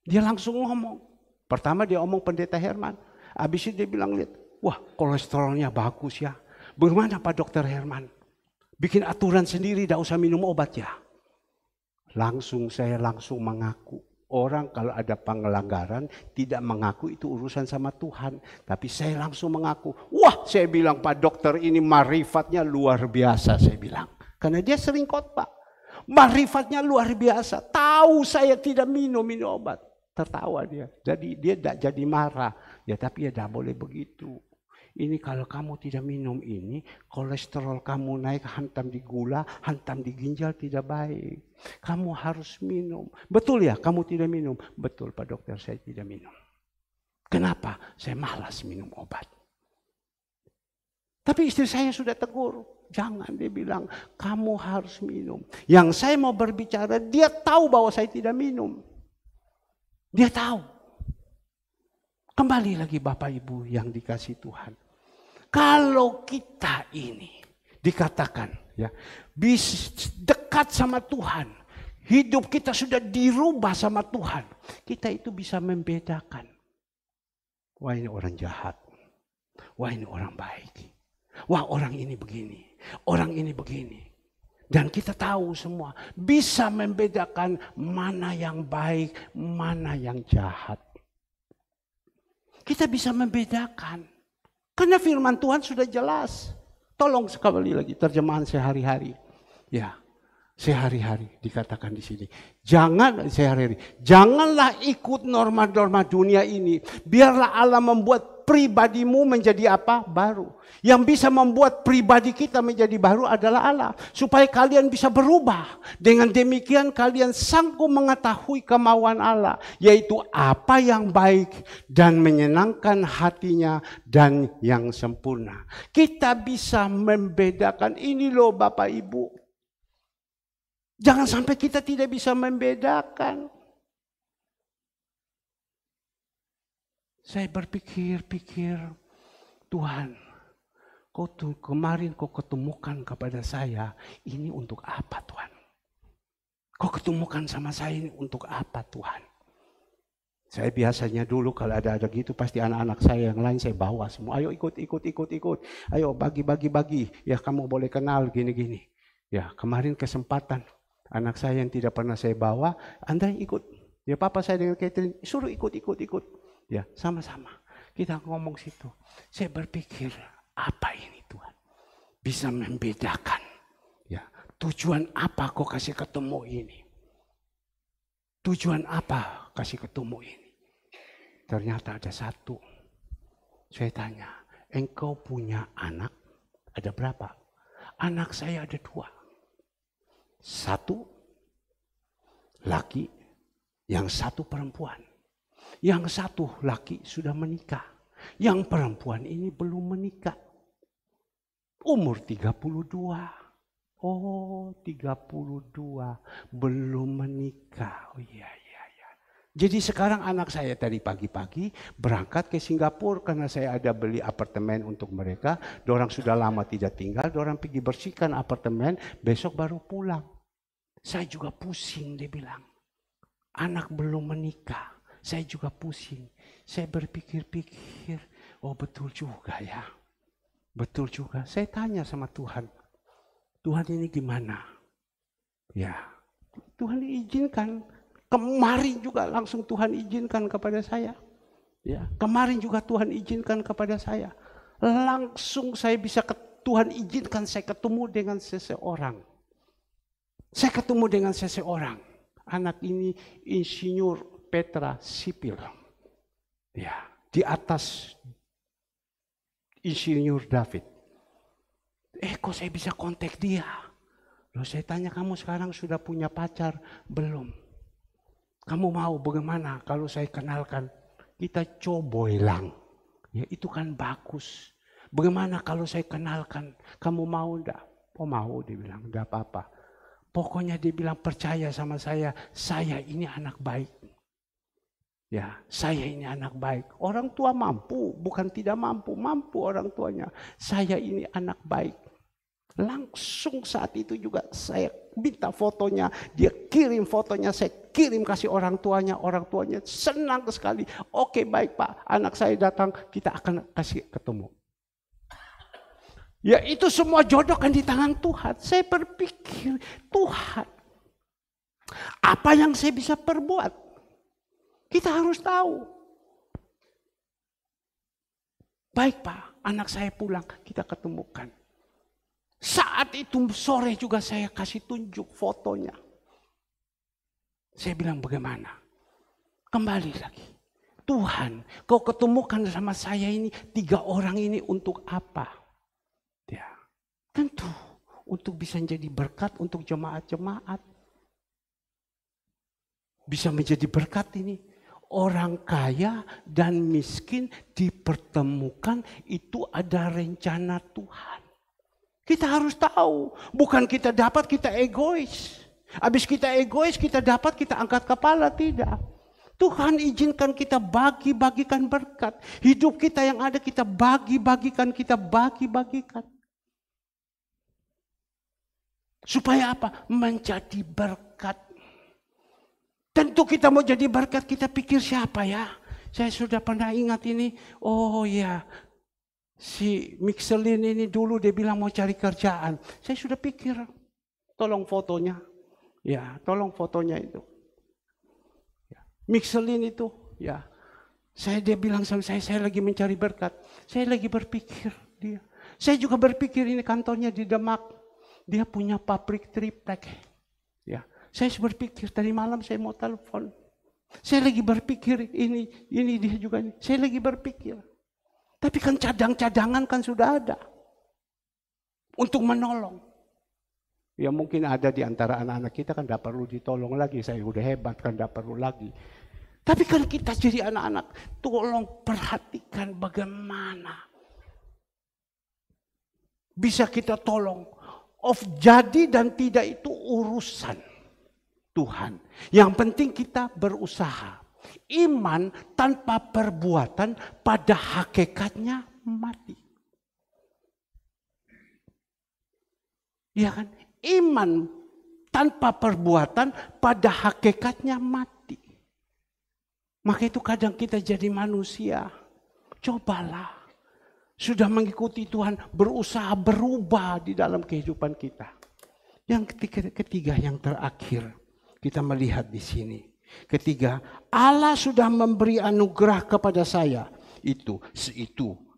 S1: Dia langsung ngomong. Pertama dia omong Pendeta Herman. Habis itu dia bilang, lihat, wah kolesterolnya bagus ya. Bagaimana Pak Dokter Herman? Bikin aturan sendiri, tidak usah minum obat ya. Saya langsung mengaku. Orang kalau ada pelanggaran tidak mengaku itu urusan sama Tuhan. Tapi saya langsung mengaku. Wah, saya bilang Pak Dokter ini marifatnya luar biasa, saya bilang. Karena dia sering khotbah. Marifatnya luar biasa. Tahu saya tidak minum obat. Tertawa dia. Jadi dia tidak jadi marah. Ya tapi ya tidak boleh begitu. Ini kalau kamu tidak minum ini, kolesterol kamu naik, hantam di gula, hantam di ginjal, tidak baik. Kamu harus minum. Betul ya, kamu tidak minum? Betul Pak Dokter, saya tidak minum. Kenapa? Saya malas minum obat. Tapi istri saya sudah tegur. Jangan, dia bilang, kamu harus minum. Yang saya mau berbicara, dia tahu bahwa saya tidak minum. Dia tahu. Kembali lagi Bapak Ibu yang dikasih Tuhan. Kalau kita ini dikatakan ya, dekat sama Tuhan, hidup kita sudah dirubah sama Tuhan, kita itu bisa membedakan. Wah ini orang jahat, wah ini orang baik, wah orang ini begini, orang ini begini. Dan kita tahu semua, bisa membedakan mana yang baik, mana yang jahat. Kita bisa membedakan. Karena firman Tuhan sudah jelas. Tolong sekali lagi terjemahan sehari-hari. Ya, sehari-hari dikatakan di sini. Janganlah ikut norma-norma dunia ini. Biarlah Allah membuat pribadimu menjadi apa? Baru. Yang bisa membuat pribadi kita menjadi baru adalah Allah. Supaya kalian bisa berubah. Dengan demikian kalian sanggup mengetahui kemauan Allah. Yaitu apa yang baik dan menyenangkan hatinya dan yang sempurna. Kita bisa membedakan ini loh Bapak Ibu. Jangan sampai kita tidak bisa membedakan. Saya berpikir-pikir, Tuhan, kemarin kau ketemukan kepada saya, ini untuk apa Tuhan? Kau ketemukan sama saya ini untuk apa Tuhan? Saya biasanya dulu kalau ada gitu pasti anak-anak saya yang lain saya bawa semua. Ayo ikut. Ayo bagi. Ya kamu boleh kenal gini-gini. Ya kemarin kesempatan anak saya yang tidak pernah saya bawa, Anda ikut. Ya papa saya dengan Catherine suruh ikut. Ya, sama-sama. Kita ngomong situ. Saya berpikir, apa ini Tuhan? Bisa membedakan. Ya, tujuan apa kau kasih ketemu ini? Tujuan apa kasih ketemu ini? Ternyata ada satu. Saya tanya, engkau punya anak? Ada berapa? Anak saya ada 2. 1 laki, yang 1 perempuan. Yang 1 laki sudah menikah. Yang perempuan ini belum menikah. Umur 32. Oh 32. Belum menikah. Oh iya. Jadi sekarang anak saya tadi pagi-pagi berangkat ke Singapura. Karena saya ada beli apartemen untuk mereka. Dorang sudah lama tidak tinggal. Dorang pergi bersihkan apartemen. Besok baru pulang. Saya juga pusing dia bilang. Anak belum menikah. Saya juga pusing. Saya berpikir-pikir, oh betul juga ya. Betul juga. Saya tanya sama Tuhan. Tuhan ini gimana? Ya, Tuhan izinkan. Kemarin juga langsung Tuhan izinkan kepada saya. Ya, kemarin juga Tuhan izinkan kepada saya. Langsung saya bisa Tuhan izinkan saya ketemu dengan seseorang. Saya ketemu dengan seseorang. Anak ini insinyur Petra sipil. Ya, di atas insinyur David. Kok saya bisa kontak dia? Loh saya tanya, kamu sekarang sudah punya pacar? Belum. Kamu mau bagaimana kalau saya kenalkan? Kita coboilang. Ya itu kan bagus. Bagaimana kalau saya kenalkan? Kamu mau enggak? Oh mau, dia bilang, enggak apa-apa. Pokoknya dia bilang percaya sama saya ini anak baik. Ya, saya ini anak baik. Orang tua mampu, bukan tidak mampu. Mampu orang tuanya. Saya ini anak baik. Langsung saat itu juga saya minta fotonya, dia kirim fotonya, saya kirim kasih orang tuanya senang sekali. Oke baik Pak, anak saya datang, kita akan kasih ketemu. Ya itu semua jodoh kan di tangan Tuhan. Saya berpikir, Tuhan, apa yang saya bisa perbuat? Kita harus tahu. Baik Pak, anak saya pulang, kita ketemukan. Saat itu sore juga saya kasih tunjuk fotonya. Saya bilang bagaimana? Kembali lagi. Tuhan, kau ketemukan sama saya ini 3 orang ini untuk apa? Ya, tentu untuk bisa menjadi berkat untuk jemaat-jemaat. Bisa menjadi berkat ini. Orang kaya dan miskin dipertemukan, itu ada rencana Tuhan. Kita harus tahu, bukan kita dapat, kita egois. Habis kita egois, kita dapat, kita angkat kepala, tidak. Tuhan izinkan kita bagi-bagikan berkat. Hidup kita yang ada kita bagi-bagikan, Supaya apa? Menjadi berkat. Tentu kita mau jadi berkat, kita pikir siapa ya? Saya sudah pernah ingat ini, oh ya. Si Michelin ini dulu dia bilang mau cari kerjaan. Saya sudah pikir, tolong fotonya. Ya, tolong fotonya itu. Ya. Michelin itu, ya. Dia bilang sama saya lagi mencari berkat. Saya lagi berpikir dia. Saya juga berpikir ini kantornya di Demak. Dia punya pabrik triplek. Ya. Saya berpikir tadi malam saya mau telepon. Saya lagi berpikir ini dia juga. Saya lagi berpikir. Tapi kan cadang-cadangan kan sudah ada. Untuk menolong. Ya mungkin ada di antara anak-anak kita kan tidak perlu ditolong lagi. Saya udah hebat kan tidak perlu lagi. Tapi kan kita jadi anak-anak. Tolong perhatikan bagaimana. Bisa kita tolong. Jadi dan tidak itu urusan Tuhan. Yang penting kita berusaha. Iman tanpa perbuatan pada hakikatnya mati. Ya kan? Iman tanpa perbuatan pada hakikatnya mati. Maka itu kadang kita jadi manusia. Cobalah. Sudah mengikuti Tuhan, berusaha berubah di dalam kehidupan kita. Yang ketiga yang terakhir, kita melihat di sini. Ketiga, Allah sudah memberi anugerah kepada saya. Itu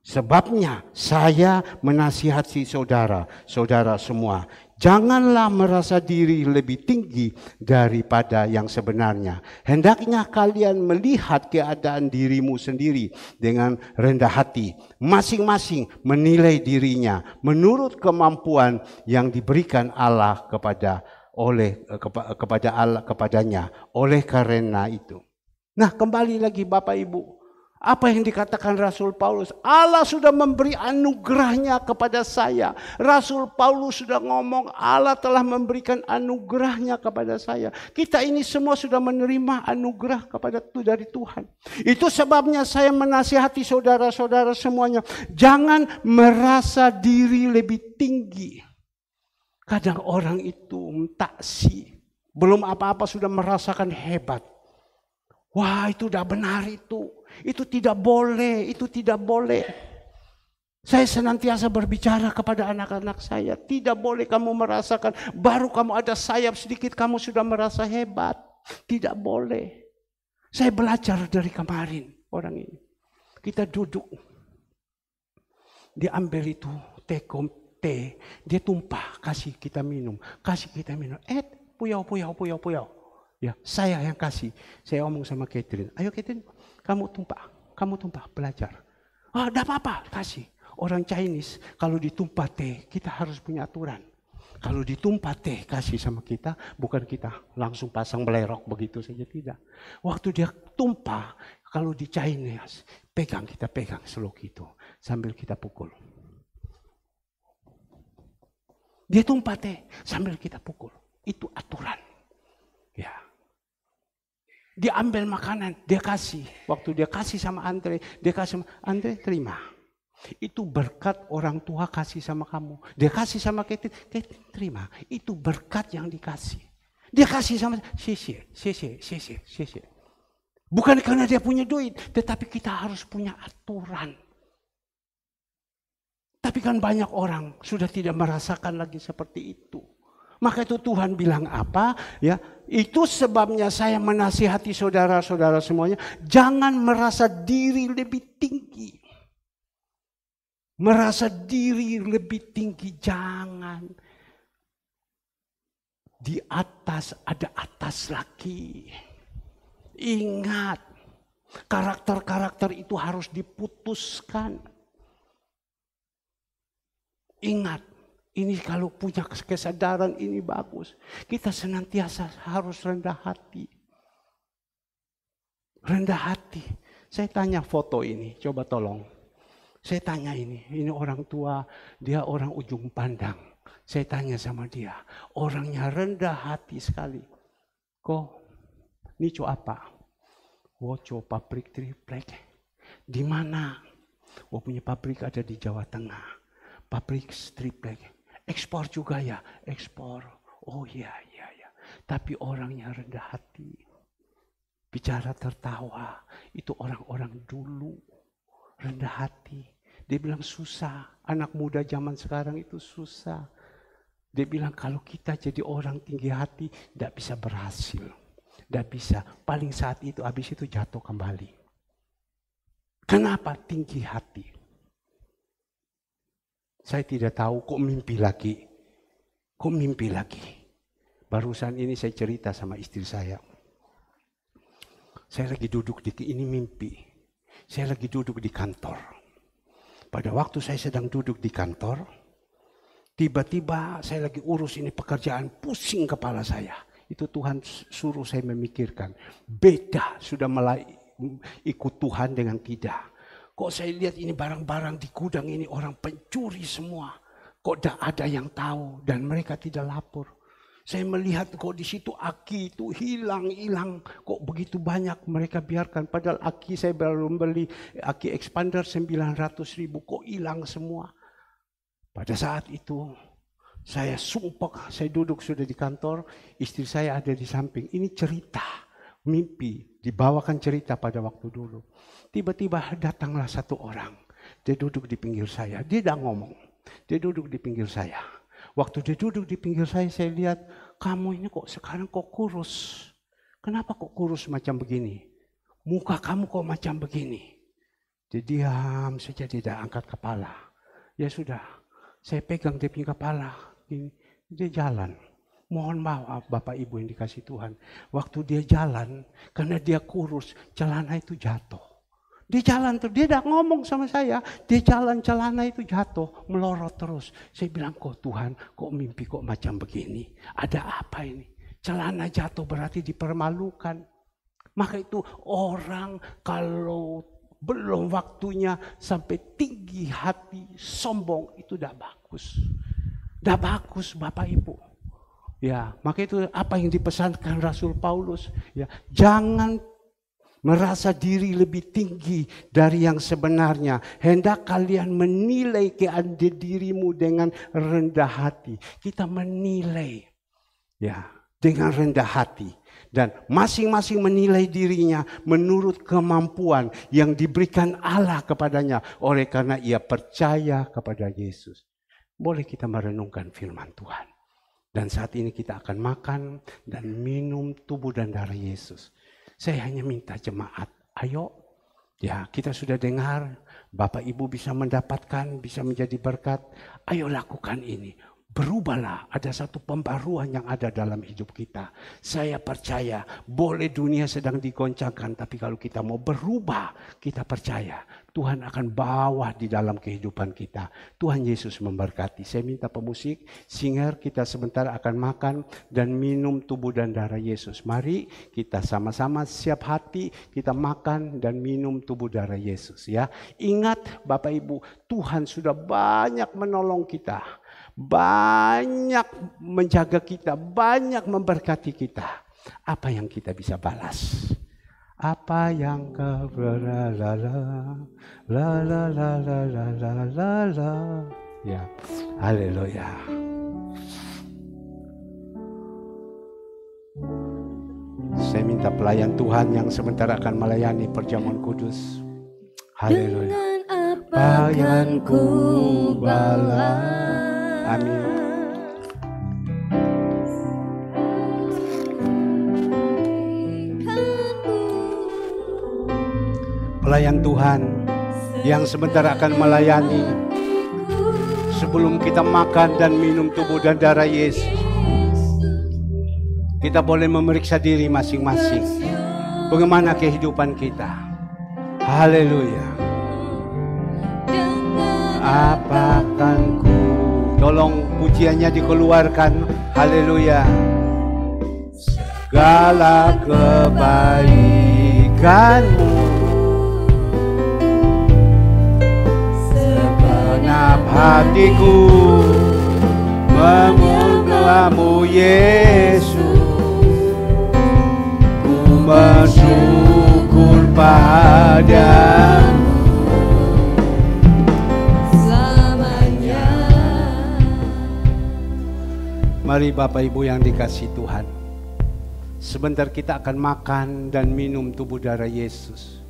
S1: sebabnya saya menasihati saudara semua. Janganlah merasa diri lebih tinggi daripada yang sebenarnya. Hendaknya kalian melihat keadaan dirimu sendiri dengan rendah hati. Masing-masing menilai dirinya menurut kemampuan yang diberikan Allah kepadanya. Oleh karena itu. Nah, kembali lagi Bapak Ibu. Apa yang dikatakan Rasul Paulus? Allah sudah memberi anugerahnya kepada saya. Rasul Paulus sudah ngomong Allah telah memberikan anugerahnya kepada saya. Kita ini semua sudah menerima anugerah dari Tuhan. Itu sebabnya saya menasihati saudara-saudara semuanya. Jangan merasa diri lebih tinggi. Kadang orang itu taksi. Belum apa-apa sudah merasakan hebat. Wah, itu udah benar itu. Itu tidak boleh, itu tidak boleh. Saya senantiasa berbicara kepada anak-anak saya. Tidak boleh kamu merasakan, baru kamu ada sayap sedikit kamu sudah merasa hebat. Tidak boleh. Saya belajar dari kemarin orang ini. Kita duduk. Dia ambil itu teh. Dia tumpah, kasih kita minum. Puyau. Ya, saya yang kasih. Saya omong sama Catherine. Ayo Catherine, kamu tumpah belajar. Enggak apa-apa, kasih. Orang Chinese kalau ditumpah teh, kita harus punya aturan. Kalau ditumpah teh kasih sama kita, bukan kita langsung pasang belerok begitu saja, tidak. Waktu dia tumpah, kalau di Chinese, kita pegang selok itu sambil kita pukul. Dia tumpah teh sambil kita pukul. Itu aturan. Ya. Dia ambil makanan, dia kasih. Waktu dia kasih sama Andre, dia kasih sama Andre, terima. Itu berkat orang tua kasih sama kamu. Dia kasih sama Ketin, Ketin terima. Itu berkat yang dikasih. Dia kasih sama sisi. Bukan karena dia punya duit, tetapi kita harus punya aturan. Tapi kan banyak orang sudah tidak merasakan lagi seperti itu. Maka itu Tuhan bilang apa? Ya, itu sebabnya saya menasihati saudara-saudara semuanya, jangan merasa diri lebih tinggi. Merasa diri lebih tinggi, jangan. Di atas ada atas lagi. Ingat, karakter-karakter itu harus diputuskan. Ingat, ini kalau punya kesadaran ini bagus. Kita senantiasa harus rendah hati. Rendah hati. Saya tanya foto ini, coba tolong. Saya tanya ini orang tua, dia orang ujung pandang. Saya tanya sama dia, orangnya rendah hati sekali. Kok, ini apa? Woco pabrik triplek. Di mana? Oh, punya pabrik ada di Jawa Tengah. Pabrik triplek. Ekspor juga ya? Ekspor. Oh iya. Tapi orangnya rendah hati. Bicara tertawa. Itu orang-orang dulu. Rendah hati. Dia bilang susah. Anak muda zaman sekarang itu susah. Dia bilang kalau kita jadi orang tinggi hati, tidak bisa berhasil. Tidak bisa. Paling saat itu, habis itu jatuh kembali. Kenapa tinggi hati? Saya tidak tahu, kok mimpi lagi. Kok mimpi lagi? Barusan ini saya cerita sama istri saya. Saya lagi duduk ini mimpi. Saya lagi duduk di kantor. Pada waktu saya sedang duduk di kantor, tiba-tiba saya lagi urus ini pekerjaan, pusing kepala saya. Itu Tuhan suruh saya memikirkan. Beda sudah mulai ikut Tuhan dengan tidak. Kok saya lihat ini barang-barang di gudang ini orang pencuri semua. Kok tidak ada yang tahu dan mereka tidak lapor. Saya melihat kok di situ aki itu hilang. Kok begitu banyak mereka biarkan. Padahal aki saya baru beli aki expander 900.000. Kok hilang semua. Pada saat itu saya sumpah. Saya duduk sudah di kantor. Istri saya ada di samping. Ini cerita. Mimpi. Dibawakan cerita pada waktu dulu. Tiba-tiba datanglah satu orang. Dia duduk di pinggir saya. Dia tidak ngomong. Dia duduk di pinggir saya. Waktu dia duduk di pinggir saya lihat, kamu ini kok sekarang kok kurus. Kenapa kok kurus macam begini? Muka kamu kok macam begini? Dia diam saja, tidak angkat kepala. Ya sudah, saya pegang dia punya kepala. Dia jalan. Mohon maaf Bapak Ibu yang dikasih Tuhan. Waktu dia jalan, karena dia kurus, celana itu jatuh. Dia jalan terus, dia tidak ngomong sama saya. Dia jalan, celana itu jatuh, melorot terus. Saya bilang, kok Tuhan, kok mimpi kok macam begini? Ada apa ini? Celana jatuh berarti dipermalukan. Maka itu orang kalau belum waktunya sampai tinggi hati, sombong, itu tidak bagus. Tidak bagus Bapak Ibu. Ya, maka itu apa yang dipesankan Rasul Paulus. Ya, jangan merasa diri lebih tinggi dari yang sebenarnya. Hendak kalian menilai keadaan dirimu dengan rendah hati. Kita menilai ya dengan rendah hati. Dan masing-masing menilai dirinya menurut kemampuan yang diberikan Allah kepadanya. Oleh karena ia percaya kepada Yesus. Boleh kita merenungkan firman Tuhan. Dan saat ini kita akan makan dan minum tubuh dan darah Yesus. Saya hanya minta jemaat, ayo, ya kita sudah dengar, Bapak Ibu bisa mendapatkan, bisa menjadi berkat, ayo lakukan ini. Berubahlah, ada satu pembaruan yang ada dalam hidup kita. Saya percaya, boleh dunia sedang digoncangkan, tapi kalau kita mau berubah, kita percaya Tuhan akan bawa di dalam kehidupan kita. Tuhan Yesus memberkati. Saya minta pemusik, singer, kita sebentar akan makan dan minum tubuh dan darah Yesus. Mari kita sama-sama siap hati, kita makan dan minum tubuh darah Yesus. Ya, ingat Bapak Ibu, Tuhan sudah banyak menolong kita. Banyak menjaga kita, banyak memberkati kita. Apa yang kita bisa balas? Apa yang kau la la la. Ya, haleluya. Saya minta pelayan Tuhan yang sebentar akan melayani perjamuan kudus. Haleluya.
S4: Dengan apa yang ku balas.
S1: Amin. Pelayan Tuhan yang sebentar akan melayani. Sebelum kita makan dan minum tubuh dan darah Yesus, kita boleh memeriksa diri masing-masing. Bagaimana kehidupan kita? Haleluya. Apakan ku? Tolong pujiannya dikeluarkan. Haleluya. Segala kebaikanmu segenap hatiku memuliamu Yesus. Ku bersyukur padamu selamanya. Mari Bapak Ibu yang dikasihi Tuhan, sebentar kita akan makan dan minum tubuh darah Yesus.